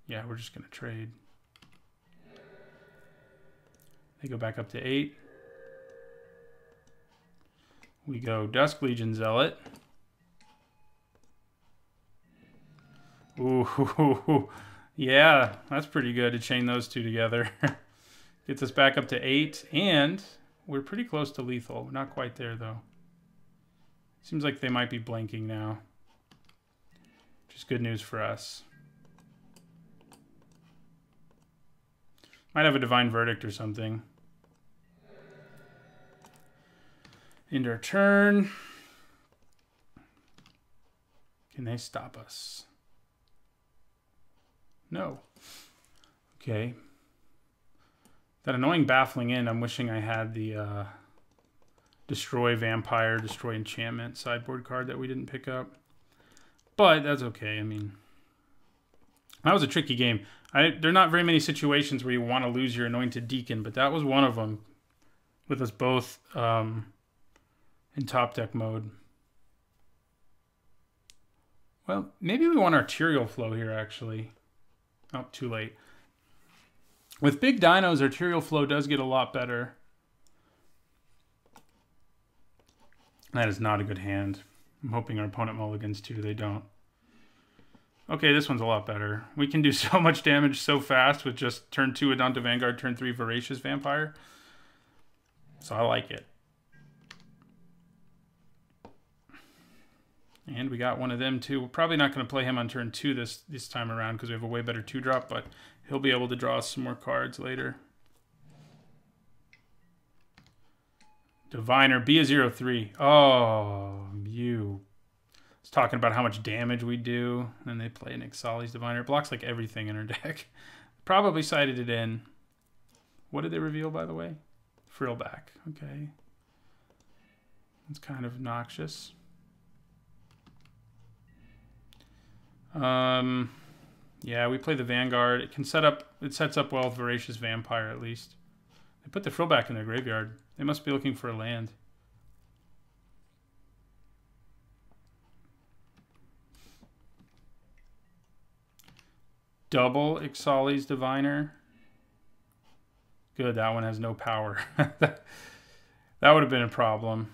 Yeah, we're just going to trade. They go back up to 8. We go Dusk Legion Zealot. Ooh, yeah, that's pretty good to chain those two together. Gets us back up to 8, and we're pretty close to lethal. We're not quite there, though. Seems like they might be blanking now, which is good news for us. Might have a Divine Verdict or something. End our turn. Can they stop us? No. Okay. That annoying Baffling End, I'm wishing I had the Destroy Vampire, Destroy Enchantment sideboard card that we didn't pick up. But that's okay. I mean, that was a tricky game. There are not very many situations where you want to lose your Anointed Deacon, but that was one of them with us both in top deck mode. Well, maybe we want Arterial Flow here, actually. Oh, too late. With big dinos, Arterial Flow does get a lot better. That is not a good hand. I'm hoping our opponent mulligans too. They don't. Okay, this one's a lot better. We can do so much damage so fast with just turn 2 Adonta Vanguard, turn 3 Voracious Vampire. So I like it. And we got one of them too. We're probably not going to play him on turn 2 this time around because we have a way better 2-drop, but he'll be able to draw us some more cards later. Diviner, be a 0/3. Oh, you. I was talking about how much damage we do. And then they play an Ixalan's Diviner. It blocks like everything in our deck. Probably sided it in. What did they reveal, by the way? Frillback. Okay. It's kind of obnoxious. Yeah, we play the Vanguard. It sets up well with Voracious Vampire at least. They put the Frillback in their graveyard. They must be looking for a land. Double Ixalan's Diviner. Good, that one has no power. That would have been a problem.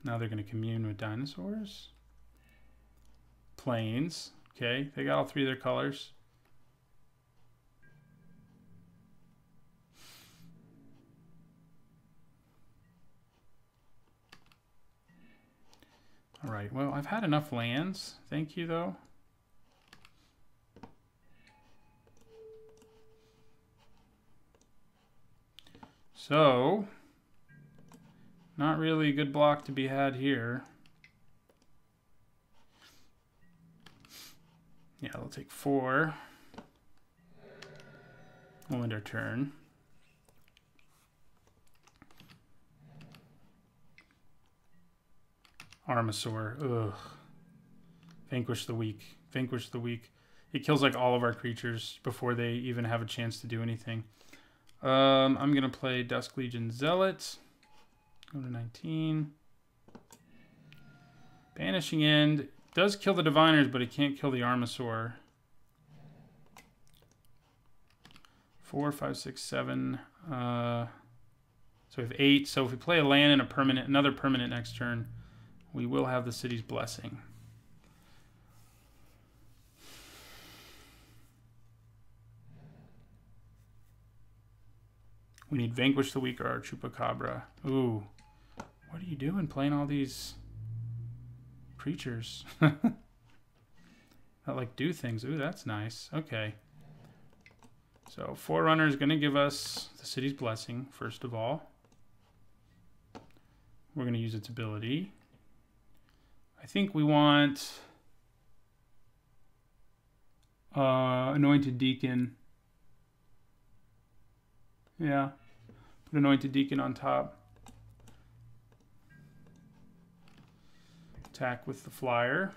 Now they're going to commune with dinosaurs. Plains. Okay, they got all 3 of their colors. All right, well, I've had enough lands. Thank you, though. So, not really a good block to be had here. Yeah, they'll take 4. We'll end our turn. Armasaur. Ugh. Vanquish the Weak. Vanquish the Weak. It kills like all of our creatures before they even have a chance to do anything. I'm going to play Dusk Legion Zealot. Go to 19. Banishing End. Does kill the Diviners, but it can't kill the Armasaur. 4, 5, 6, 7. So we have 8. So if we play a land and a permanent, another permanent next turn, we will have the city's blessing. We need Vanquish the Weak or our Chupacabra. Ooh. What are you doing playing all these creatures that like do things? Ooh, that's nice. Okay. So Forerunner is going to give us the city's blessing, first of all. We're going to use its ability. I think we want Anointed Deacon. Yeah. Put Anointed Deacon on top. Attack with the flyer.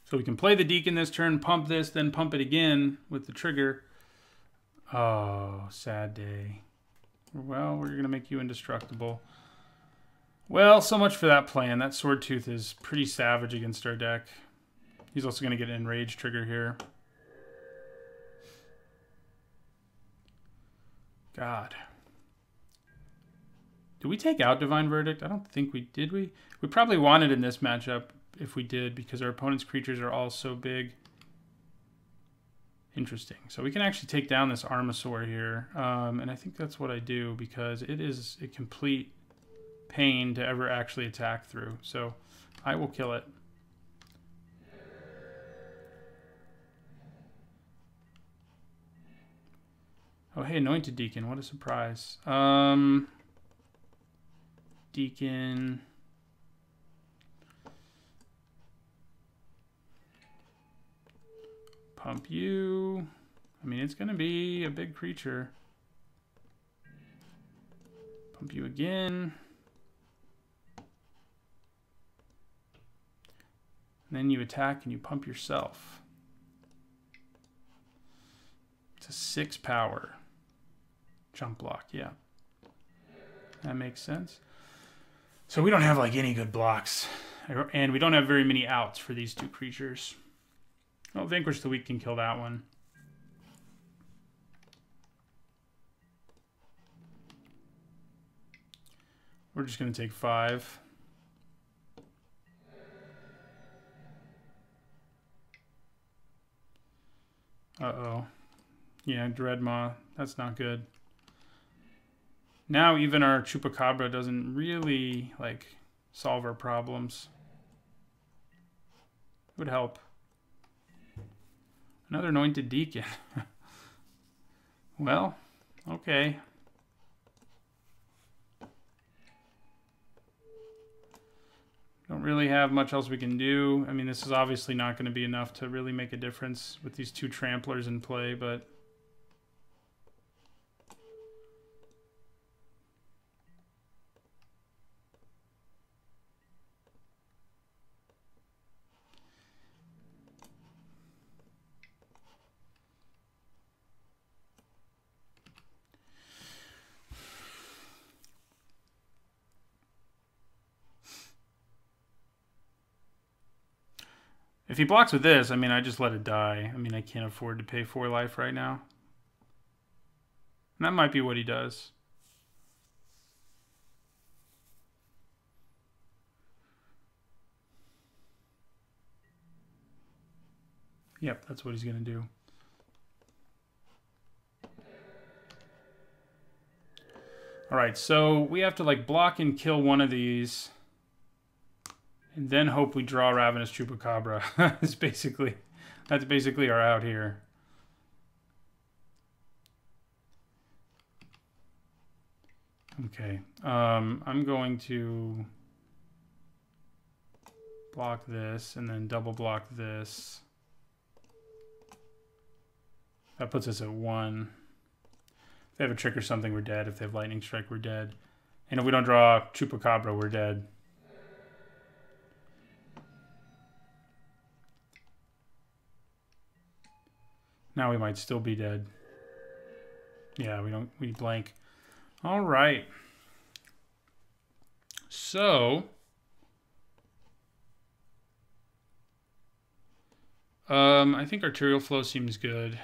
So we can play the Deacon this turn, pump this, then pump it again with the trigger. Oh, sad day. Well, we're going to make you indestructible. Well, so much for that plan. That Sword Tooth is pretty savage against our deck. He's also going to get an Enrage trigger here. God. Did we take out Divine Verdict? I don't think we did. We probably wanted in this matchup if we did, because our opponent's creatures are all so big. Interesting. So we can actually take down this Armasaur here. And I think that's what I do, because it is a complete pain to ever actually attack through. So I will kill it. Oh, hey, Anointed Deacon. What a surprise. Deacon. Pump you. I mean, it's going to be a big creature. Pump you again. And then you attack and you pump yourself. It's a 6 power. Jump block, yeah. That makes sense. So we don't have like any good blocks. And we don't have very many outs for these two creatures. Oh, Vanquish the Weak can kill that one. We're just going to take 5. Uh-oh. Yeah, Dreadmaw. That's not good. Now even our Chupacabra doesn't really, like, solve our problems. It would help. Another Anointed Deacon. Well, okay. Don't really have much else we can do. I mean, this is obviously not going to be enough to really make a difference with these two Tramplers in play, but... If he blocks with this, I mean, I just let it die. I mean, I can't afford to pay 4 life right now. And that might be what he does. Yep, that's what he's going to do. All right, so we have to like block and kill one of these. And then hope we draw Ravenous Chupacabra. That's basically our out here. Okay. I'm going to block this and then double block this. That puts us at 1. If they have a trick or something, we're dead. If they have Lightning Strike, we're dead. And if we don't draw Chupacabra, we're dead. Now we might still be dead. Yeah, we blank. All right. So, I think arterial flow seems good.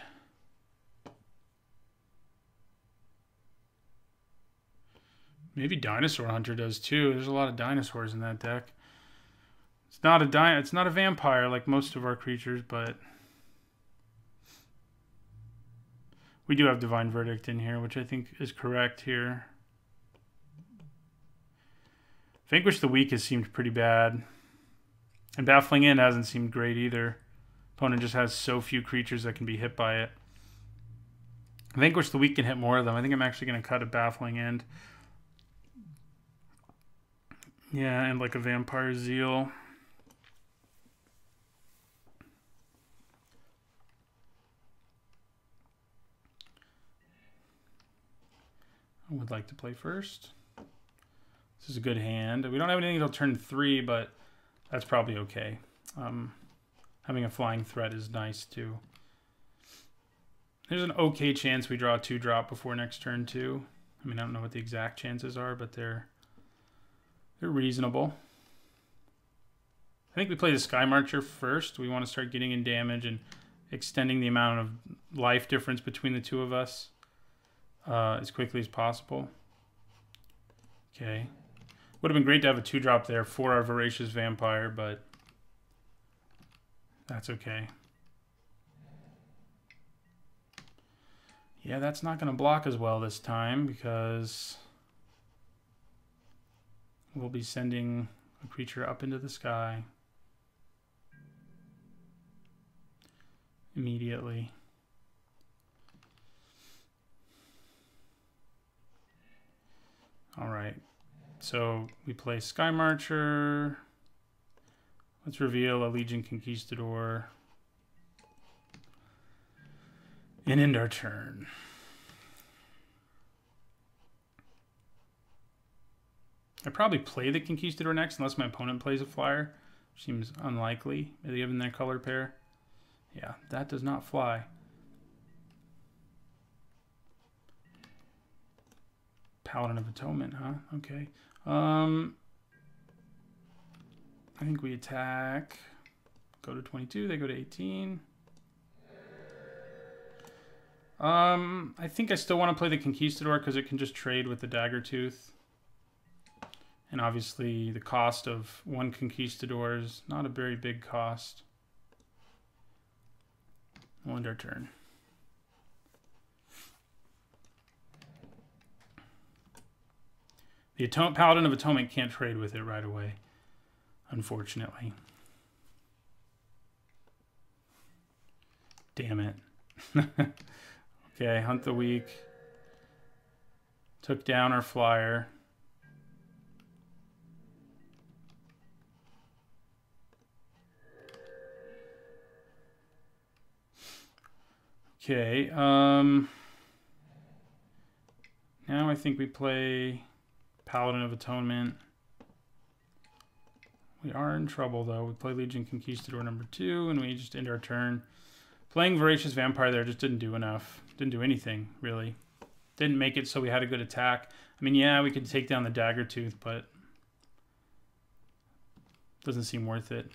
Maybe Dinosaur Hunter does too. There's a lot of dinosaurs in that deck. It's not a vampire like most of our creatures, but we do have Divine Verdict in here, which I think is correct here. Vanquish the Weak has seemed pretty bad. And Baffling End hasn't seemed great either. Opponent just has so few creatures that can be hit by it. Vanquish the Weak can hit more of them. I think I'm actually going to cut a Baffling End. Yeah, and like a Vampire Zeal. I would like to play first. This is a good hand. We don't have anything until turn 3, but that's probably okay. Having a flying threat is nice too. There's an okay chance we draw a 2-drop before next turn too. I mean, I don't know what the exact chances are, but they're reasonable. I think we play the Sky Marcher first. We want to start getting in damage and extending the amount of life difference between the two of us as quickly as possible. Okay. Would have been great to have a 2-drop there for our Voracious Vampire, but that's okay. Yeah, that's not going to block as well this time because we'll be sending a creature up into the sky immediately. All right. So we play Sky Marcher. Let's reveal a Legion Conquistador. And end our turn. I probably play the Conquistador next unless my opponent plays a flyer. Seems unlikely, given their color pair. Yeah, that does not fly. Paladin of Atonement, huh? Okay. I think we attack. Go to 22, they go to 18. I think I still want to play the Conquistador because it can just trade with the Daggertooth. And obviously the cost of one Conquistador is not a very big cost. We'll end our turn. The Paladin of Atonement can't trade with it right away, unfortunately. Damn it. Okay, Hunt the Weak. Took down our flyer. Okay, now I think we play Paladin of Atonement. We are in trouble though. We play Legion Conquistador number 2 and we just end our turn. Playing Voracious Vampire there just didn't do enough. Didn't do anything, really. Didn't make it so we had a good attack. I mean, yeah, we could take down the Daggertooth, but doesn't seem worth it.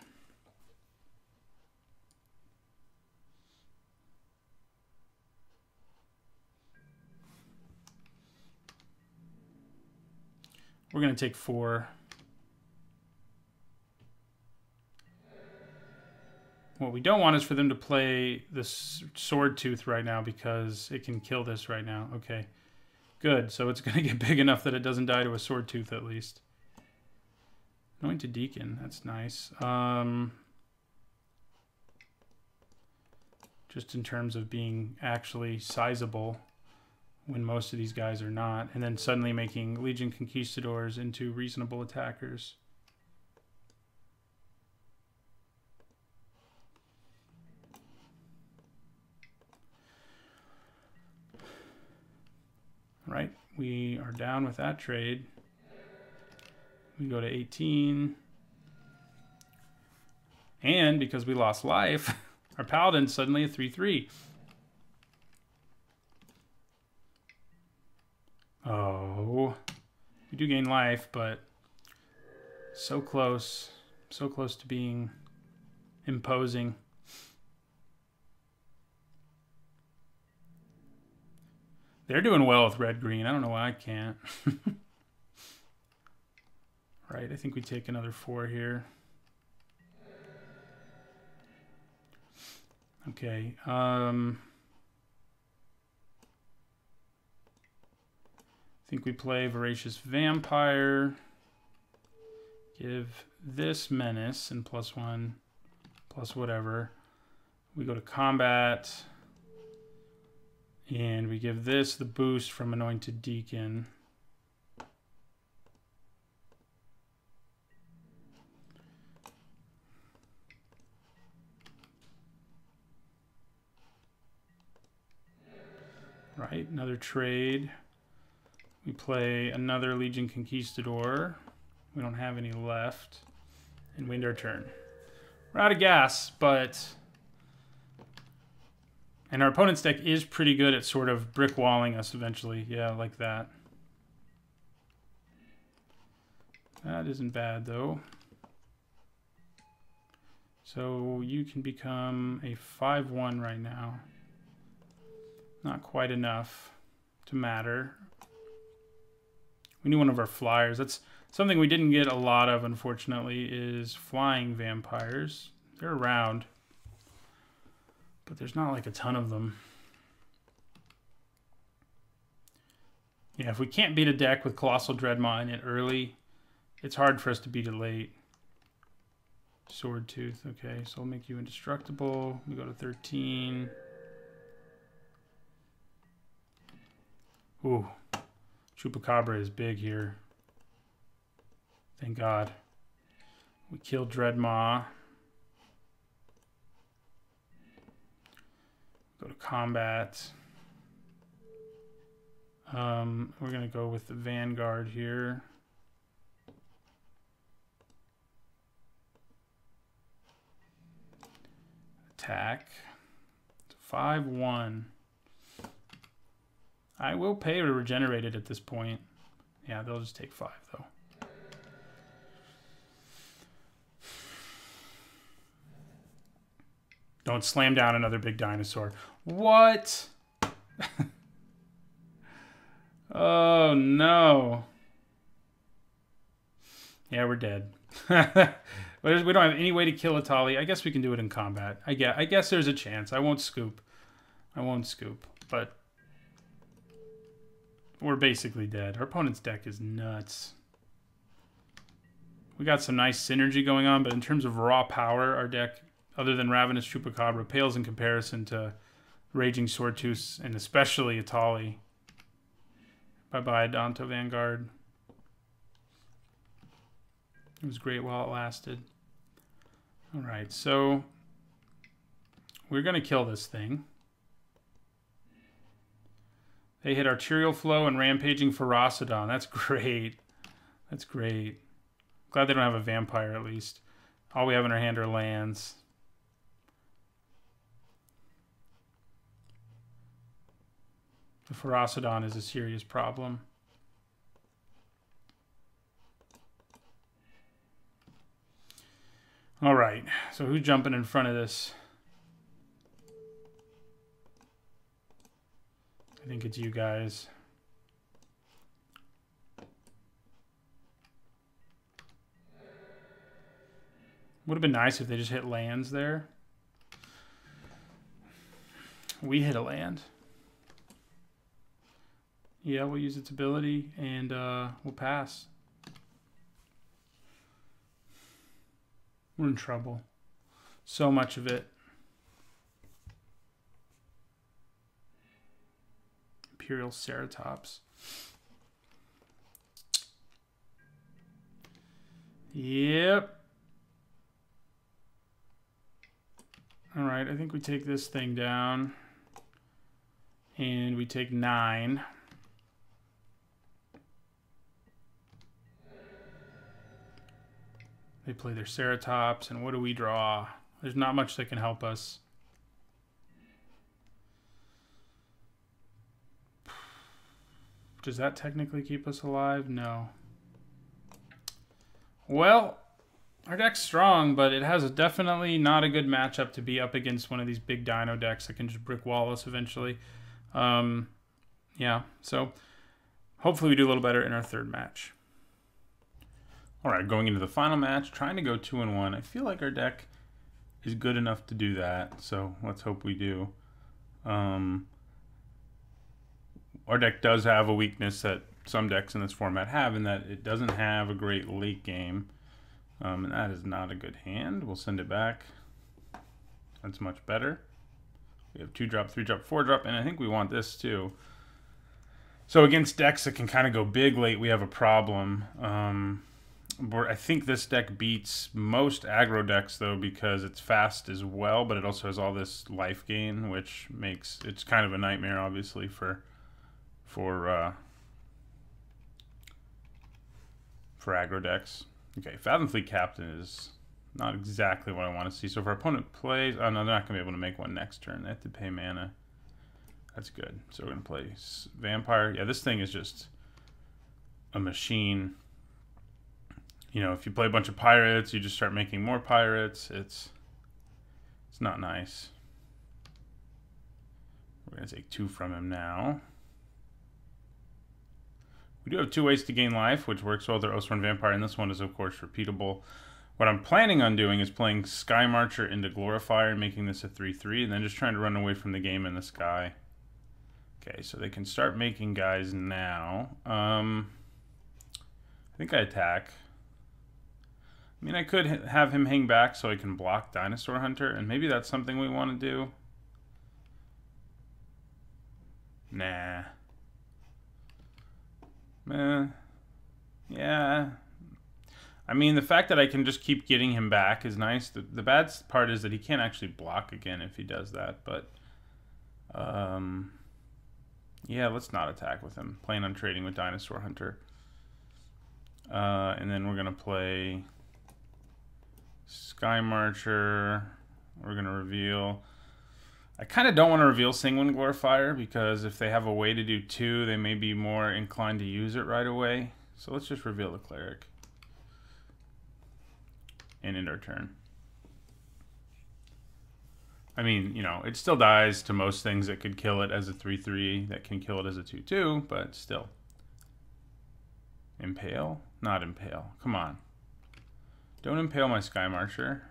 We're going to take 4. What we don't want is for them to play this Sword Tooth right now because it can kill this right now. Okay, good. So it's going to get big enough that it doesn't die to a Sword Tooth at least. Anointed Deacon, that's nice. Just in terms of being actually sizable when most of these guys are not. And then suddenly making Legion Conquistadors into reasonable attackers. Right, we are down with that trade. We go to 18. And because we lost life, our Paladin's suddenly a 3/3. We do gain life, but so close to being imposing. They're doing well with red-green. I don't know why I can't. Right, I think we take another 4 here. Okay. I think we play Voracious Vampire. Give this Menace and +1, plus whatever. We go to combat. And we give this the boost from Anointed Deacon. Right, another trade. We play another Legion Conquistador. We don't have any left. And we end our turn. We're out of gas, but... And our opponent's deck is pretty good at sort of brick walling us eventually. Yeah, like that. That isn't bad, though. So you can become a 5/1 right now. Not quite enough to matter. We need one of our flyers. That's something we didn't get a lot of, unfortunately, is flying vampires. They're around, but there's not like a ton of them. Yeah, if we can't beat a deck with Colossal Dreadmaw in it early, it's hard for us to beat it late. Sword Tooth, okay, so we'll make you indestructible. We go to 13. Ooh, Chupacabra is big here. Thank God. We killed Dreadmaw. Go to combat. We're going to go with the Vanguard here. Attack. 5/1. I will pay to regenerate it at this point. Yeah, they'll just take 5, though. Don't slam down another big dinosaur. What? Oh, no. Yeah, we're dead. We don't have any way to kill Atali. I guess we can do it in combat. I guess there's a chance. I won't scoop. But we're basically dead. Our opponent's deck is nuts. We got some nice synergy going on, but in terms of raw power, our deck, other than Ravenous Chupacabra, pales in comparison to Raging Swordtooth and especially Atali. Bye-bye, Danto Vanguard. It was great while it lasted. All right, so we're going to kill this thing. They hit Arterial Flow and Rampaging Ferocidon. That's great. That's great. Glad they don't have a vampire, at least. All we have in our hand are lands. The Ferocidon is a serious problem. All right, so who's jumping in front of this? I think it's you guys. Would have been nice if they just hit lands there. We hit a land. Yeah, we'll use its ability and we'll pass. We're in trouble. So much of it. Imperial Ceratops. Yep. All right, I think we take this thing down. And we take 9. They play their Ceratops, and what do we draw? There's not much that can help us. Does that technically keep us alive? No. Well, our deck's strong, but it has definitely not a good matchup to be up against one of these big dino decks that can just brick wall us eventually. Yeah, so hopefully we do a little better in our third match. All right, going into the final match, trying to go 2-1. I feel like our deck is good enough to do that, so let's hope we do. Our deck does have a weakness that some decks in this format have, in that it doesn't have a great late game. And that is not a good hand. We'll send it back. That's much better. We have 2-drop, 3-drop, 4-drop, and I think we want this too. So against decks that can kind of go big late, we have a problem. I think this deck beats most aggro decks, though, because it's fast as well, but it also has all this life gain, which makes it's kind of a nightmare, obviously, for aggro decks. Okay, Fathom Fleet Captain is not exactly what I want to see. So if our opponent plays... Oh, no, they're not going to be able to make one next turn. They have to pay mana. That's good. So we're going to play Vampire. Yeah, this thing is just a machine. You know, if you play a bunch of pirates, you just start making more pirates. It's not nice. We're going to take 2 from him now. We do have 2 ways to gain life, which works well with our Oathsworn Vampire, and this one is, of course, repeatable. What I'm planning on doing is playing Sky Marcher into Glorifier and making this a 3-3, and then just trying to run away from the game in the sky. Okay, so they can start making guys now. I think I attack. I mean, I could have him hang back so I can block Dinosaur Hunter, and maybe that's something we want to do. Nah. Yeah. I mean, the fact that I can just keep getting him back is nice. The bad part is that he can't actually block again if he does that, but... yeah, let's not attack with him. Plan on trading with Dinosaur Hunter. And then we're going to play Sky Marcher. We're going to reveal... I kind of don't want to reveal Sanguine Glorifier, because if they have a way to do 2, they may be more inclined to use it right away. So let's just reveal the Cleric. And end our turn. I mean, you know, it still dies to most things that could kill it as a 3-3, that can kill it as a 2-2, but still. Impale? Not Impale. Come on. Don't impale my Sky Marcher.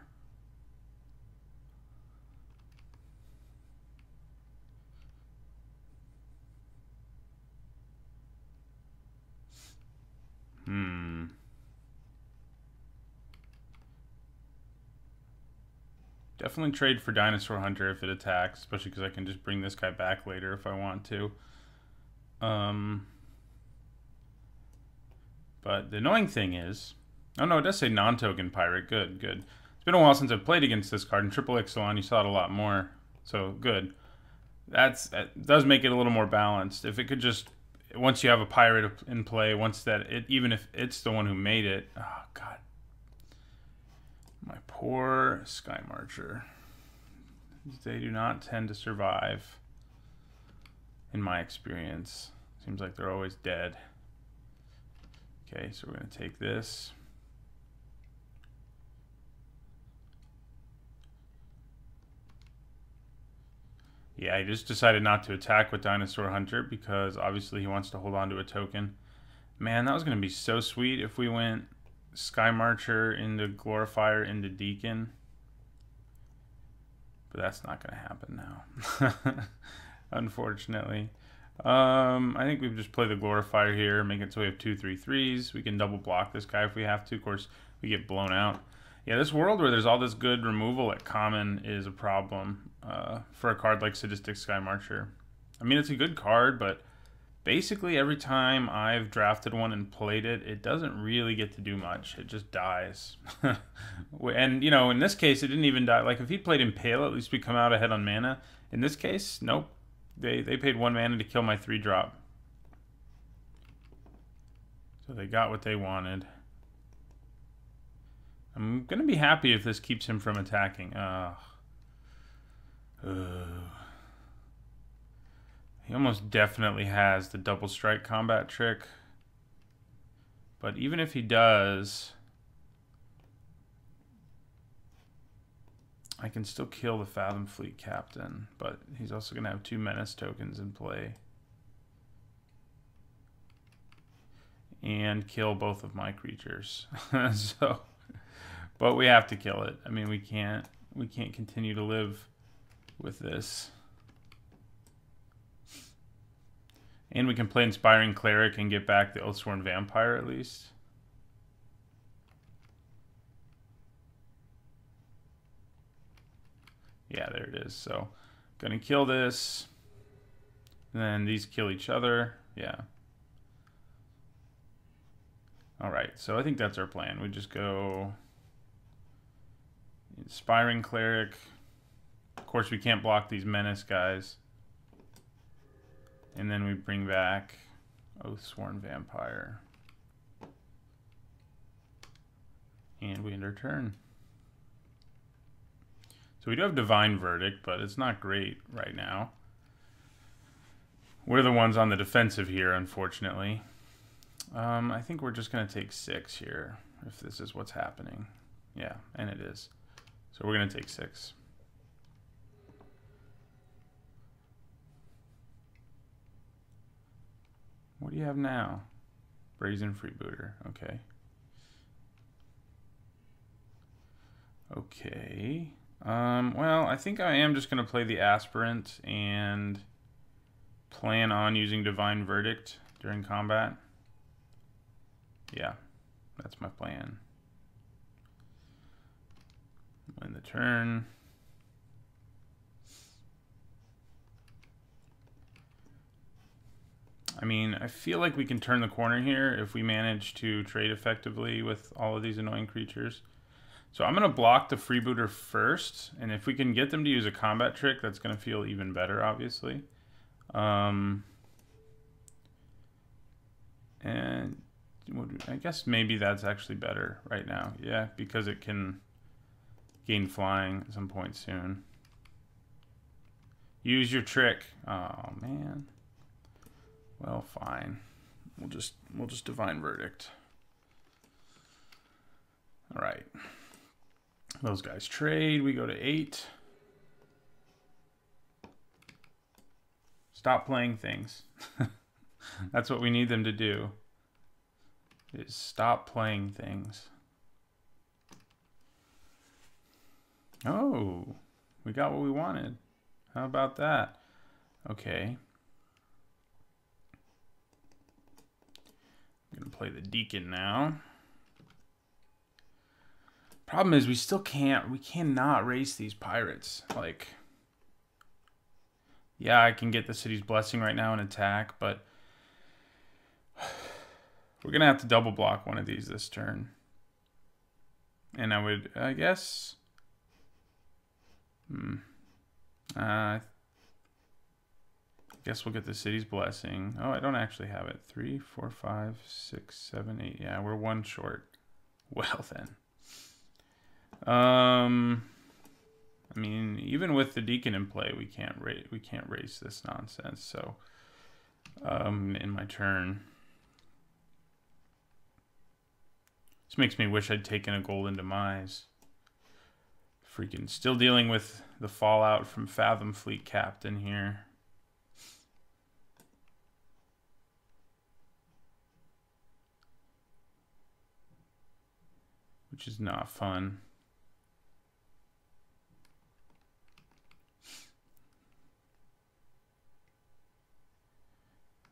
Definitely trade for Dinosaur Hunter if it attacks, especially because I can just bring this guy back later if I want to. But the annoying thing is... Oh no, it does say non-token pirate. Good, good. It's been a while since I've played against this card. In Triple Ixalan, you saw it a lot more. So, good. That does make it a little more balanced. If it could just... Once you have a pirate in play, even if it's the one who made it... Oh, God. My poor Sky Marcher. They do not tend to survive, in my experience. Seems like they're always dead. Okay, so we're going to take this. Yeah, he just decided not to attack with Dinosaur Hunter because obviously he wants to hold on to a token. Man, that was going to be so sweet if we went Sky Marcher into Glorifier into Deacon. But that's not going to happen now. Unfortunately. I think we've just played the Glorifier here, make it so we have 2 3/3s. We can double block this guy if we have to. Of course, we get blown out. Yeah, this world where there's all this good removal at common is a problem for a card like Sadistic Sky Marcher. I mean, it's a good card, but basically every time I've drafted one and played it, it doesn't really get to do much. It just dies. And, you know, in this case, it didn't even die. Like, if he'd played Impale, at least we come out ahead on mana. In this case, nope. They paid 1 mana to kill my 3-drop. So they got what they wanted. I'm going to be happy if this keeps him from attacking. He almost definitely has the double strike combat trick. But even if he does, I can still kill the Fathom Fleet Captain, but he's also going to have 2 menace tokens in play. And kill both of my creatures. So, but we have to kill it. I mean, we can't continue to live with this. And we can play Inspiring Cleric and get back the Oathsworn Vampire at least. Yeah, there it is. So, gonna kill this. And then these kill each other. Yeah. Alright, so I think that's our plan. We just go Inspiring Cleric. Of course, we can't block these Menace guys. And then we bring back Oathsworn Vampire. And we end our turn. So we do have Divine Verdict, but it's not great right now. We're the ones on the defensive here, unfortunately. I think we're just going to take 6 here, if this is what's happening. Yeah, and it is. So we're going to take 6. What do you have now? Brazen Freebooter. Okay. Okay. Well, I think I am just going to play the Aspirant and plan on using Divine Verdict during combat. Yeah, that's my plan. Win the turn. I mean, I feel like we can turn the corner here if we manage to trade effectively with all of these annoying creatures. So I'm going to block the Freebooter first, and if we can get them to use a combat trick, that's going to feel even better, obviously. And I guess maybe that's actually better right now. Yeah, because it can gain flying at some point soon. Use your trick. Oh, man. Well, fine. We'll just Divine Verdict. All right. Those guys trade. We go to 8. Stop playing things. That's what we need them to do. Is stop playing things. Oh, we got what we wanted. How about that? Okay. I'm going to play the Deacon now. Problem is we cannot race these pirates. Like, yeah, I can get the City's Blessing right now and attack, but we're going to have to double block one of these this turn. And I guess... I guess we'll get the City's Blessing. Oh, I don't actually have it. 3, 4, 5, 6, 7, 8. Yeah, we're 1 short. Well, then. I mean, even with the Deacon in play, we can't race this nonsense. So, in my turn, this makes me wish I'd taken a Golden Demise. Freaking still dealing with the fallout from Fathom Fleet Captain here. Which is not fun.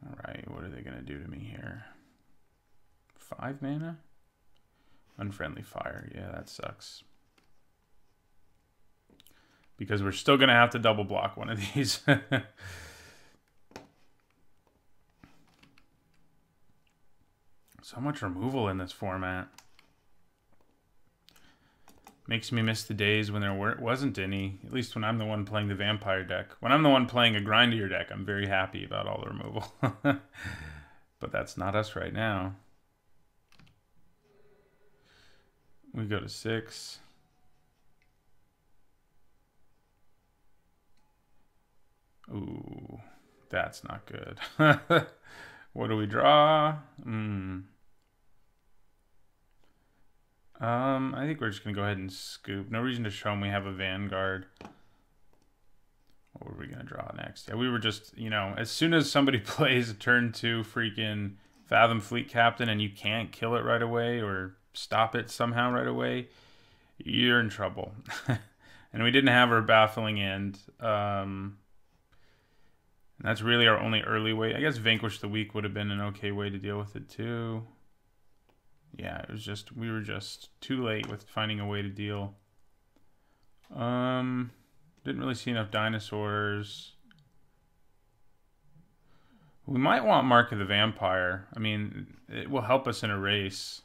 Alright, what are they going to do to me here? 5 mana? Unfriendly Fire. Yeah, that sucks. Because we're still going to have to double block one of these. So much removal in this format. Makes me miss the days when there wasn't any, at least when I'm the one playing the vampire deck. When I'm the one playing a grindier deck, I'm very happy about all the removal. But that's not us right now. We go to 6. Ooh, that's not good. What do we draw? I think we're just going to go ahead and scoop. No reason to show them we have a Vanguard. What were we going to draw next? Yeah, we were just, you know, as soon as somebody plays a turn 2 freaking Fathom Fleet Captain and you can't kill it right away or stop it somehow right away, you're in trouble. And we didn't have our Baffling End. And that's really our only early way. I guess Vanquish the Weak would have been an okay way to deal with it too. Yeah, it was just, we were just too late with finding a way to deal. Didn't really see enough dinosaurs. We might want Mark of the Vampire. I mean, it will help us in a race.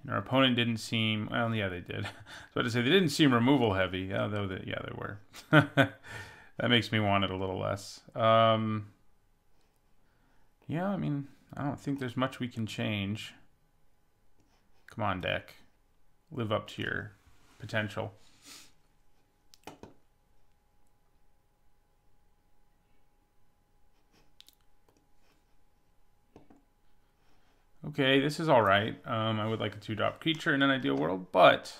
And our opponent didn't seem, well, yeah, they did. I was about to say, they didn't seem removal heavy. Although, yeah, they were. That makes me want it a little less. Yeah, I mean, I don't think there's much we can change. Come on, deck. Live up to your potential. Okay, this is all right. I would like a 2-drop creature in an ideal world, but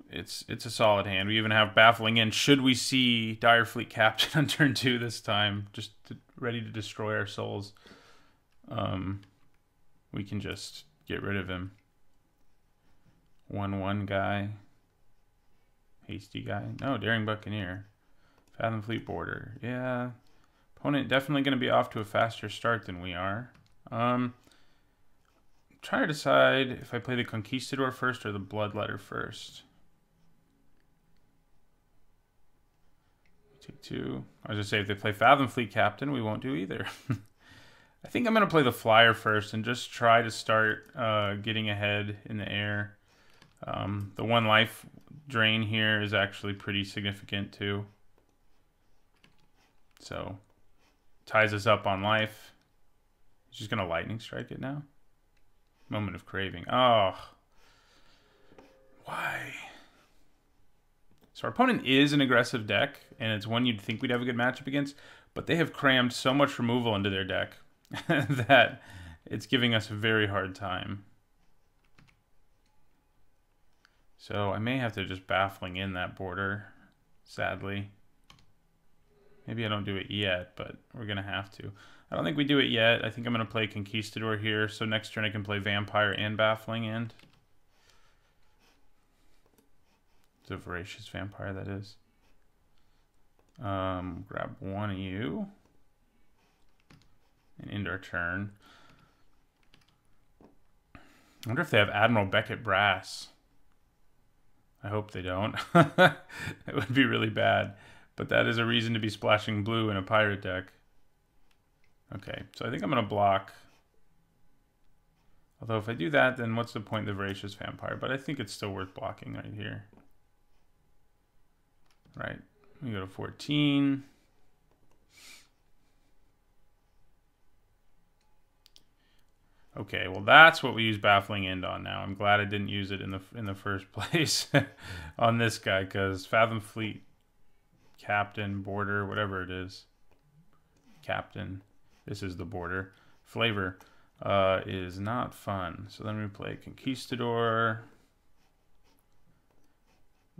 it's a solid hand. We even have Baffling End. Should we see Dire Fleet Captain on turn 2 this time, just ready to destroy our souls, we can just get rid of him. 1/1 guy. Hasty guy. No, Daring Buccaneer. Fathom Fleet Border. Yeah. Opponent definitely going to be off to a faster start than we are. Trying to decide if I play the Conquistador first or the Bloodletter first. Take 2. I was going to say, if they play Fathom Fleet Captain, we won't do either. I think I'm going to play the Flyer first and just try to start getting ahead in the air. The 1 life drain here is actually pretty significant too. So, ties us up on life. He's just going to Lightning Strike it now. Moment of Craving. Oh. Why? So our opponent is an aggressive deck, and it's one you'd think we'd have a good matchup against, but they have crammed so much removal into their deck that it's giving us a very hard time. So I may have to just Baffling in that border, sadly. Maybe I don't do it yet, but we're going to have to. I don't think we do it yet. I think I'm going to play Conquistador here, so next turn I can play Vampire and Baffling End. It's a Voracious Vampire, that is. Grab 1 of you. And end our turn. I wonder if they have Admiral Beckett Brass. I hope they don't. It would be really bad. But that is a reason to be splashing blue in a pirate deck. Okay, so I think I'm going to block. Although if I do that, then what's the point of the Voracious Vampire? But I think it's still worth blocking right here. Right, we go to 14. Okay, well that's what we use Baffling End on now. I'm glad I didn't use it in the first place on this guy, because Fathom Fleet Captain, Border, whatever it is. Captain. This is the border. Flavor is not fun. So then we play Conquistador.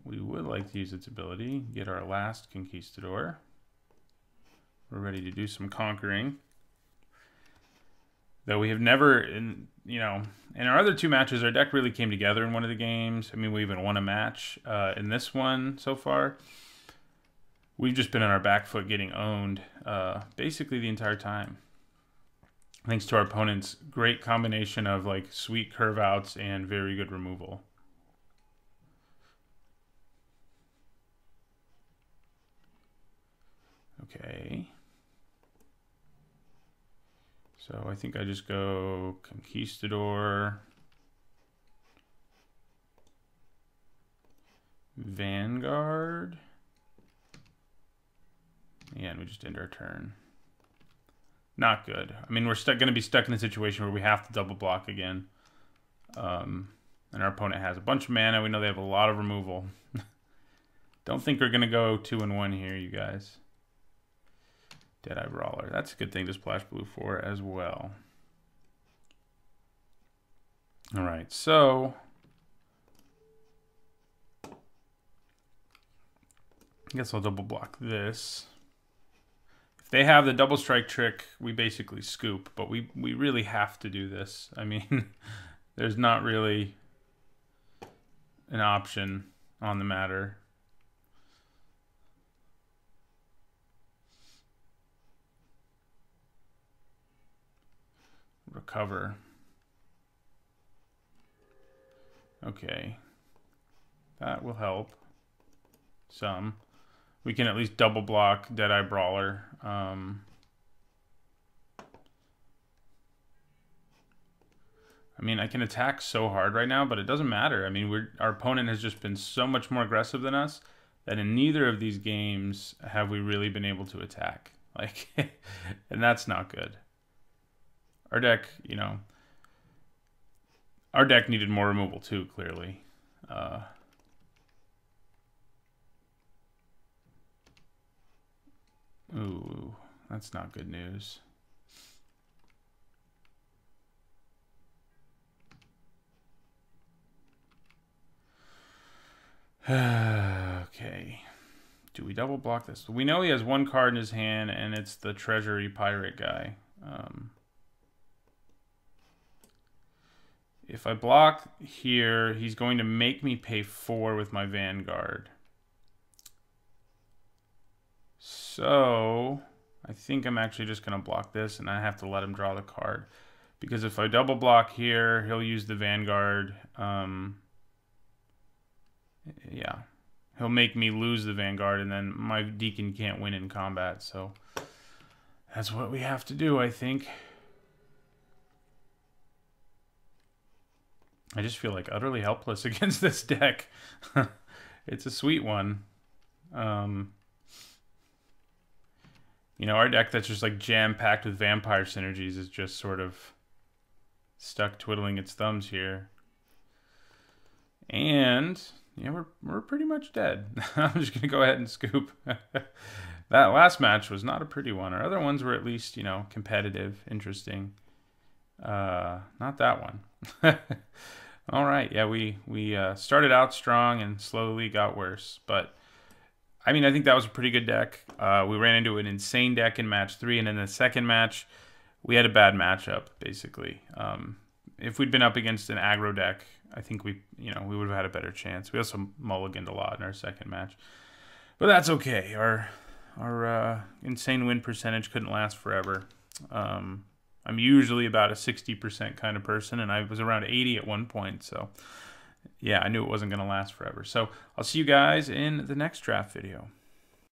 We would like to use its ability. Get our last Conquistador. We're ready to do some conquering. Though we have never, in our other 2 matches, our deck really came together in one of the games. I mean, we even won a match. In this one so far, we've just been on our back foot getting owned basically the entire time. Thanks to our opponent's great combination of like sweet curve outs and very good removal. Okay. So I think I just go Conquistador, Vanguard. Yeah, and we just end our turn. Not good. I mean, we're going to be stuck in a situation where we have to double block again. And our opponent has a bunch of mana. We know they have a lot of removal. Don't think we're going to go 2-1 here, you guys. Deadeye Brawler. That's a good thing to splash blue for as well. All right, so I guess I'll double block this. If they have the double strike trick, we basically scoop, but we really have to do this. I mean, there's not really an option on the matter. Recover. Okay. That will help some. We can at least double block Deadeye Brawler. I mean, I can attack so hard right now, but it doesn't matter. I mean, our opponent has just been so much more aggressive than us that in neither of these games have we really been able to attack. Like, and that's not good. Our deck, you know, our deck needed more removal too, clearly. Ooh, that's not good news. Okay. Do we double block this? We know he has one card in his hand, and it's the Treasury Pirate guy. If I block here, he's going to make me pay 4 with my Vanguard. So I think I'm actually just going to block this, and I have to let him draw the card. Because if I double block here, he'll use the Vanguard. Yeah. He'll make me lose the Vanguard, and then my Deacon can't win in combat. So that's what we have to do, I think. I just feel like utterly helpless against this deck. It's a sweet one. You know, our deck that's just like jam-packed with vampire synergies is just sort of stuck twiddling its thumbs here. And yeah, we're pretty much dead. I'm just gonna go ahead and scoop. That last match was not a pretty one. Our other ones were at least, you know, competitive, interesting. Not that one. All right, yeah, we started out strong and slowly got worse, but I mean, I think that was a pretty good deck. We ran into an insane deck in match 3, and in the second match, we had a bad matchup, basically. If we'd been up against an aggro deck, I think we would have had a better chance. We also mulliganed a lot in our second match, but that's okay. Our insane win percentage couldn't last forever. I'm usually about a 60% kind of person, and I was around 80 at one point, so yeah, I knew it wasn't going to last forever. So I'll see you guys in the next draft video.